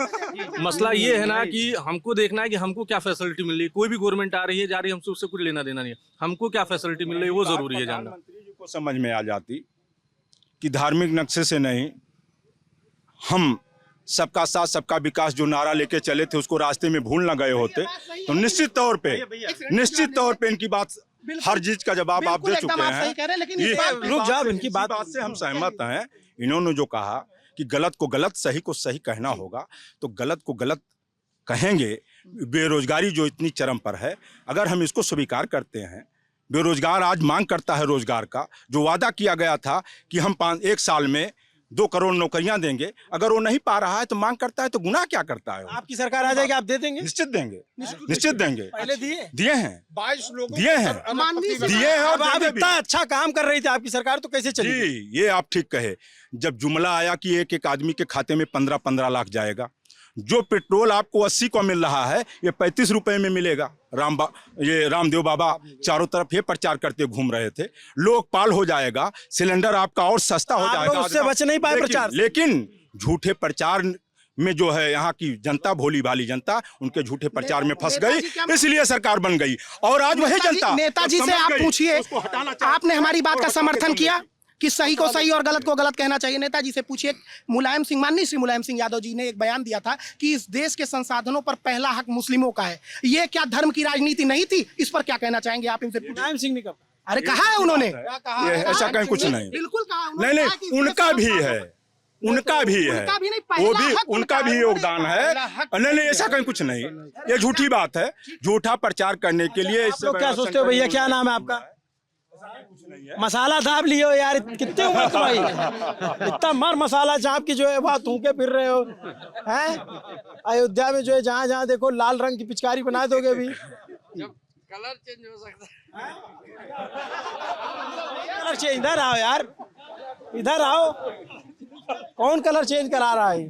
N: मसला ये है ना कि हमको देखना है कि हमको क्या फैसिलिटी मिल रही है। कोई भी गवर्नमेंट आ रही है, जा रही है, हमसे उससे कुछ लेना देना नहीं है। हमको क्या फैसिलिटी मिल रही है वो जरूरी है जानना।
J: प्रधानमंत्री जी को समझ में आ जाती कि धार्मिक नक्शे से नहीं, हम सबका साथ सबका विकास जो नारा लेके चले थे उसको रास्ते में भूल ना गए होते, तो निश्चित तौर पे इनकी बात, हर चीज का जवाब आप दे चुके हैं।
A: रुक जाओ, इनकी बात
J: से हम सहमत हैं। इन्होंने जो कहा कि गलत को गलत, सही को सही कहना होगा, तो गलत को गलत कहेंगे। बेरोजगारी जो इतनी चरम पर है, अगर हम इसको स्वीकार करते हैं, बेरोजगार आज मांग करता है रोजगार का। जो वादा किया गया था कि हम 1 साल में 2 करोड़ नौकरियां देंगे, अगर वो नहीं पा रहा है तो मांग करता है, तो गुनाह क्या करता है?
A: आपकी सरकार आ जाएगी, आप दे देंगे?
J: निश्चित देंगे, निश्चित देंगे।
A: पहले दिए
J: हैं
M: 22 लोग
J: दिए हैं।
A: अब आप इतना अच्छा काम कर रही थी आपकी सरकार, तो कैसे चली?
J: जी, ये आप ठीक कहे। जब जुमला आया कि एक एक आदमी के खाते में 15-15 लाख जाएगा, जो पेट्रोल आपको 80 को मिल रहा है ये 35 रुपए में मिलेगा। ये रामदेव बाबा चारों तरफ ये प्रचार करते घूम रहे थे, लोकपाल हो जाएगा, सिलेंडर आपका और सस्ता हो जाएगा।
A: उससे बच नहीं पाए प्रचार।
J: लेकिन झूठे प्रचार में जो है यहाँ की जनता, भोली भाली जनता, उनके झूठे प्रचार में फंस गई, इसलिए सरकार बन गई। और आज वही जनता,
B: नेताजी से आप पूछिए, आपने हमारी बात का समर्थन किया कि सही को सही और गलत को गलत कहना चाहिए। नेताजी से पूछिए, मुलायम सिंह, माननीय श्री मुलायम सिंह यादव जी ने एक बयान दिया था कि इस देश के संसाधनों पर पहला हक मुस्लिमों का है। ये क्या धर्म की राजनीति नहीं थी? इस पर क्या कहना चाहेंगे आप इनसे?
A: मुलायम सिंह ने कहा,
B: अरे कहा है उन्होंने,
J: ऐसा कहीं कुछ नहीं।
B: बिल्कुल कहा
J: नहीं, उनका भी है, उनका भी है, वो भी, उनका भी योगदान है। नहीं, ऐसा कहीं कुछ नहीं, ये झूठी बात है। झूठा प्रचार करने के लिए
A: क्या सोचते हो भैया? क्या नाम है आपका? मसाला दाब लियो यार, कितने उम्र तुम्हारी? इतना मर मसाला चाप की जो है वहाँ थूके फिर रहे हो हैं? अयोध्या में जो है जहाँ जहाँ देखो लाल रंग की पिचकारी बना दोगे भी।
P: कलर चेंज हो सकता है।
A: कलर चेंज, इधर आओ यार, इधर आओ। कौन कलर चेंज करा रहा है?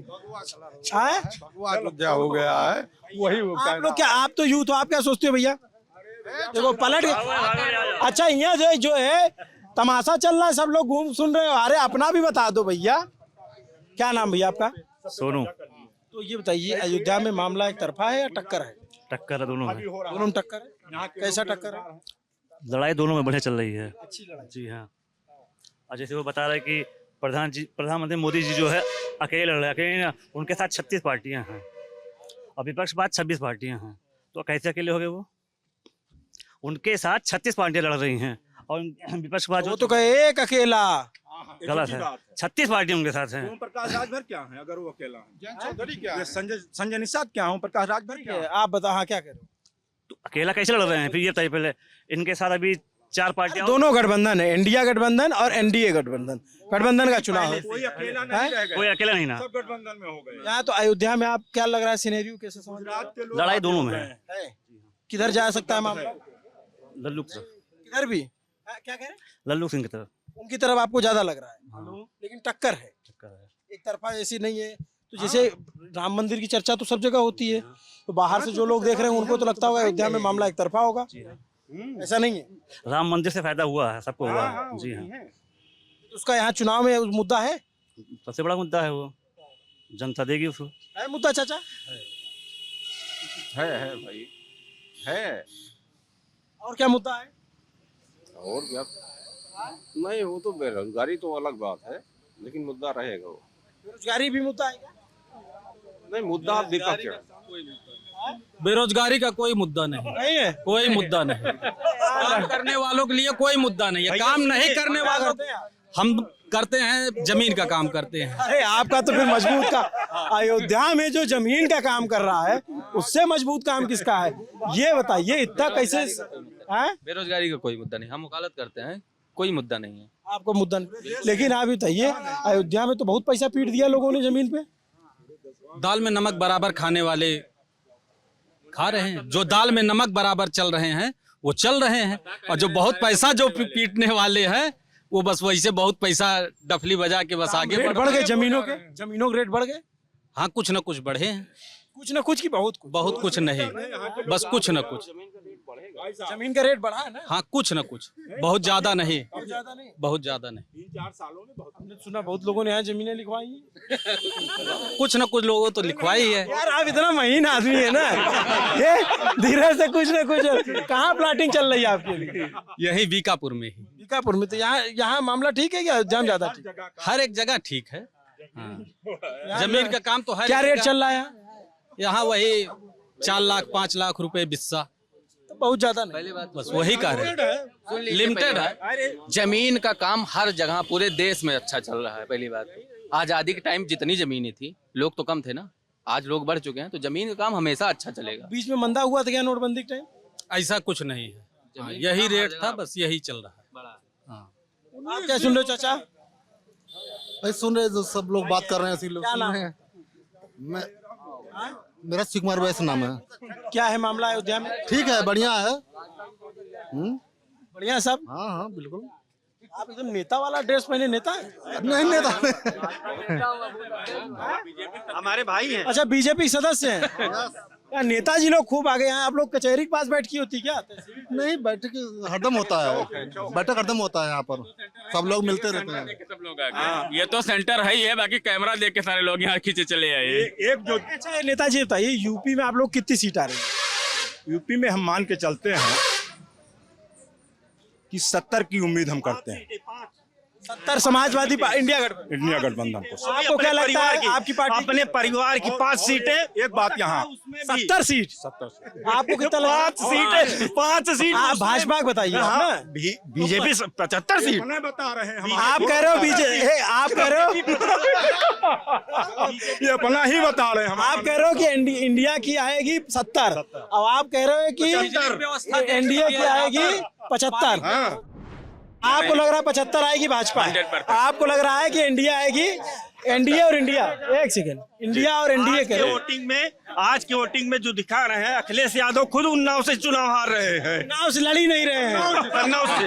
M: अयोध्या हो गया है वही।
A: आप लोग क्या, आप तो यूथ हो, आप क्या सोचते हो भैया? देखो पलट, अच्छा यहाँ जो है तमाशा चल रहा है, सब लोग घूम सुन रहे हो। अरे अपना भी बता दो भैया। क्या नाम भैया आपका?
Q: सोनू।
A: तो ये बताइए, अयोध्या में मामला एक तरफा है या टक्कर है?
Q: टक्कर है, दोनों में।
A: दोनों में टक्कर है? कैसा टक्कर है?
Q: लड़ाई दोनों में बढ़िया चल रही है।
A: अच्छी लड़ाई।
Q: जी हाँ। और जैसे वो बता रहे कि प्रधानमंत्री मोदी जी जो है अकेले लड़ रहे हैं, अकेले ना, उनके साथ 36 पार्टियां हैं और विपक्ष के बाद 26 पार्टियां हैं, तो कैसे अकेले हो गए वो? उनके साथ 36 पार्टियां लड़ रही हैं और विपक्ष के बाद
A: वो तो कहे एक अकेला।
Q: गलत है, 36 पार्टियां उनके साथ हैं।
J: ओम प्रकाश राजभर क्या है अगर वो अकेला है? संजय निषाद क्या है? ओम प्रकाश राजभर क्या है?
A: आप बता, हाँ क्या कह रहे हो?
Q: तो अकेला कैसे लड़ रहे हैं? फिर ये बताइए पहले। इनके साथ अभी 4 पार्टियां,
A: दोनों गठबंधन है, इंडिया गठबंधन और एनडीए गठबंधन। गठबंधन का चुनाव है,
J: कोई अकेला नहीं रह गया,
Q: कोई अकेला नहीं ना।
J: सब गठबंधन में हो गए।
A: यहाँ तो अयोध्या में आप क्या लग रहा है सिनेरियो, कैसे समझ रहे हो?
Q: लड़ाई दोनों में है।
A: किधर जा सकता है मामला?
Q: लल्लू की तरफ।
A: किधर भी? क्या कह रहे हैं?
Q: लल्लू सिंह की तरफ।
A: उनकी तरफ आपको ज्यादा लग रहा है?
Q: हाँ।
A: लेकिन टक्कर है, एक तरफा ऐसी नहीं है। तो जैसे
Q: हाँ।
A: राम मंदिर की चर्चा तो सब जगह होती है, तो बाहर से जो लोग देख रहे हैं उनको तो लगता होगा अयोध्या में मामला एक तरफा होगा। ऐसा नहीं है?
Q: राम मंदिर से फायदा हुआ है, सबको हुआ है। जी हाँ।
A: तो उसका यहाँ चुनाव में मुद्दा है,
Q: सबसे बड़ा मुद्दा है वो, जनता देगी उसको।
A: है मुद्दा चाचा?
J: है भाई, है।
A: और क्या मुद्दा है?
R: और क्या नहीं, वो तो बेरोजगारी तो अलग बात है, लेकिन मुद्दा रहेगा वो।
A: बेरोजगारी भी मुद्दा है क्या?
R: नहीं, मुद्दा विपक्ष है।
N: बेरोजगारी का कोई मुद्दा नहीं
A: है,
N: कोई मुद्दा नहीं। काम करने वालों के लिए कोई मुद्दा नहीं है। काम नहीं करने वालों, हम करते हैं जमीन का काम करते हैं।
A: अरे आपका तो फिर मजबूत का, अयोध्या में जो जमीन का काम कर रहा है उससे मजबूत काम किसका है? ये बताइए, इतना कैसे?
S: बेरोजगारी का कोई मुद्दा नहीं, हम वकालत करते हैं, कोई मुद्दा नहीं है।
A: आपको मुद्दा नहीं, लेकिन आप बताइए, अयोध्या में तो बहुत पैसा पीट दिया लोगों ने जमीन पे।
N: दाल में नमक बराबर खाने वाले खा रहे हैं, जो दाल में नमक बराबर चल रहे हैं वो चल रहे हैं, और जो बहुत पैसा जो पीटने वाले हैं वो बस वैसे बहुत पैसा डफली बजा के बस आगे
A: बढ़ गए। जमीनों के रेट बढ़ गए।
N: हाँ, कुछ न कुछ बढ़े हैं,
A: कुछ न कुछ की बहुत
N: कुछ नहीं, बस कुछ न कुछ।
A: जमीन का रेट बढ़ा है ना?
N: हाँ, कुछ न कुछ, बहुत ज्यादा नहीं, बहुत ज्यादा नहीं।
A: 3-4 सालों में हमने सुना बहुत लोगों ने यहाँ जमीनें लिखवाई हैं।
N: कुछ न कुछ लोगों तो लिखवाई है
A: यार। आप इतना महीन आदमी है ना, ये धीरे से कुछ न कुछ। कहाँ प्लाटिंग चल रही है आपके लिए?
N: यही बीकापुर में ही।
A: बीकापुर में तो यहाँ मामला ठीक है क्या? जाम ज्यादा ठीक?
N: हर एक जगह ठीक है। जमीन का काम तो हर
A: क्या
N: एक
A: रेट
N: जगह-
A: चल रहा है
N: यहाँ वही 4 लाख 5 लाख रुपए बिस्सा,
A: तो बहुत ज्यादा नहीं।
N: बस वही का रेट लिमिटेड है।
S: जमीन का काम हर जगह पूरे देश में अच्छा चल रहा है। पहली बात, आजादी के टाइम जितनी जमीनें थी, लोग तो कम थे ना, आज लोग बढ़ चुके हैं, तो जमीन का काम हमेशा अच्छा चलेगा।
A: बीच में मंदा हुआ था क्या नोटबंदी के टाइम?
N: ऐसा कुछ नहीं है। हाँ, यही रेट था, बस यही चल रहा है। हाँ।
A: आप क्या सुन रहे हो चाचा?
T: भाई सुन रहे जो सब लोग बात कर रहे हैं, ऐसे लोग
A: क्या
T: सुन
A: नाम
T: रहे हैं। मैं मेरा शिव कुमार वैसे नाम है।
A: क्या है मामला अयोध्या में?
T: ठीक है, बढ़िया है।
A: बढ़िया है सब?
T: हाँ हाँ बिल्कुल।
A: आप एकदम नेता वाला ड्रेस पहने, नेता है?
T: नहीं नेता
I: हमारे भाई हैं।
A: अच्छा, बीजेपी सदस्य हैं। यार नेताजी लोग खूब आगे हैं, आप लोग कचहरी के पास बैठ की होती क्या?
T: नहीं, बैठक हरदम होता है, बैठक हरदम होता है यहाँ पर, सब लोग मिलते रहते हैं।
H: सब लोग आ गए। ये तो सेंटर है ही है, बाकी कैमरा देख के सारे लोग यहाँ खींचे चले आए।
F: एक जो
A: अच्छा नेताजी बताइए, यूपी में आप लोग कितनी सीट आ रही है?
J: यूपी में हम मान के चलते हैं कि 70 की उम्मीद हम करते हैं।
A: 70 समाजवादी इंडिया गठबंधन।
J: इंडिया गठबंधन को।
A: आपको क्या लगता है आपकी पार्टी?
I: अपने परिवार की 5 सीटें।
J: एक बात यहाँ
A: 70 सीट।
J: 70 सीट।
A: आपको कितना लगा?
I: 5 सीट
A: आप भाजपा को बताइए।
I: BJP 75 seat.
J: बता रहे हैं
A: आप कह रहे हो बीजेपी, आप कह रहे हो
J: ये अपना ही बता रहे हैं हम।
A: आप कह रहे हो कि इंडिया की आएगी 70, अब आप कह रहे हो कि एनडीए की आएगी 75। आपको लग रहा है 75 आएगी भाजपा, आपको लग रहा है कि इंडिया आएगी? एनडीए और इंडिया, एक सेकंड, इंडिया और एनडीए के
I: वोटिंग में, आज की वोटिंग में जो दिखा रहे हैं, अखिलेश यादव खुद उन्नाव से चुनाव हार रहे हैं।
A: उन्नाव से लड़ ही नहीं रहे हैं।
I: कन्नौज से।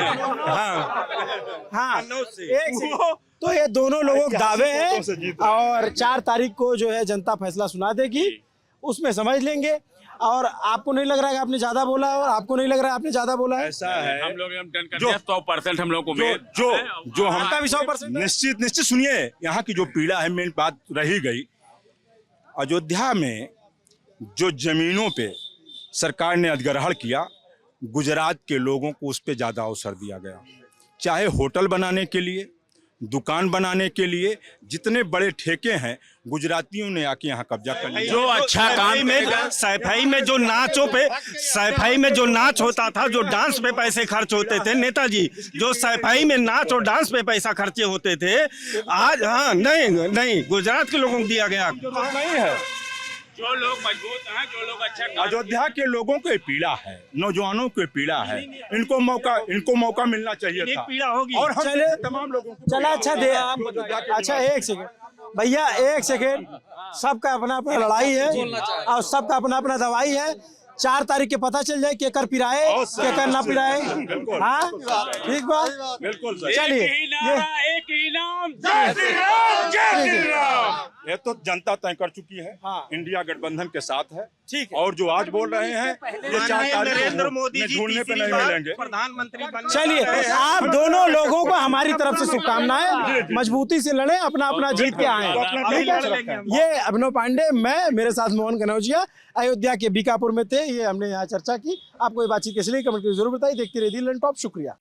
A: हाँ, एक सेकंड। तो ये दोनों लोगों के दावे हैं और 4 तारीख को जो है जनता फैसला सुना देगी, उसमें समझ लेंगे। और आपको नहीं लग रहा है कि आपने ज्यादा बोला है, और आपको नहीं लग रहा है आपने ज्यादा बोला है?
J: ऐसा है,
H: हम लोग जो 100% हम लोग को
J: जो
A: हमका भी 100%
J: निश्चित सुनिए, यहाँ की जो पीड़ा है, मेन बात रही गई अयोध्या में जो जमीनों पे सरकार ने अधिग्रहण किया, गुजरात के लोगों को उस पे ज्यादा अवसर दिया गया, चाहे होटल बनाने के लिए, दुकान बनाने के लिए, जितने बड़े ठेके हैं गुजरातियों ने आके यहाँ कब्जा कर लिया।
I: जो अच्छा काम में सैफाई में जो नाचों पे, सैफाई में जो नाच होता था, जो डांस पे पैसे खर्च होते थे नेताजी, जो सैफाई में नाच और डांस पे पैसा खर्चे होते थे, आज हाँ नहीं गुजरात के लोगों को दिया गया।
J: नहीं है,
H: जो लोग मजबूत हैं, जो लोग अच्छा
J: अयोध्या के लोगों को पीड़ा है, नौजवानों को पीड़ा है, इनको मौका मिलना चाहिए था।
I: पीड़ा होगी
J: और हम
A: चले
J: तमाम लोगों को।
A: चला। अच्छा अच्छा, एक सेकंड भैया, एक सेकंड। सबका अपना अपना लड़ाई है और सबका अपना अपना दवाई है। 4 तारीख के पता चल जाए केकर पिराए केकर ना पिराए। हाँ ठीक बात,
J: बिल्कुल।
A: चलिए
H: एक ही नाम,
J: ये तो जनता तय कर चुकी है। इंडिया गठबंधन के साथ है, ठीक है। और जो आज बोल रहे हैं ये 4 तारीख
I: नरेंद्र मोदी जी
J: ढूंढने पे नहीं मिलेंगे।
I: प्रधानमंत्री बनने
A: चलिए, आप दोनों लोगों को हमारी तरफ से शुभकामनाएं, मजबूती से लड़े, अपना अपना जीत के आए। ठीक है, ये अभिनव पांडे, मैं, मेरे साथ मोहन कनौजिया अयोध्या के बीकापुर में थे। ये हमने यहाँ चर्चा की। आपको ये बातचीत कैसी लगी कमेंट करके जरूर बताइए। देखते रहिए दी लंटॉप। शुक्रिया।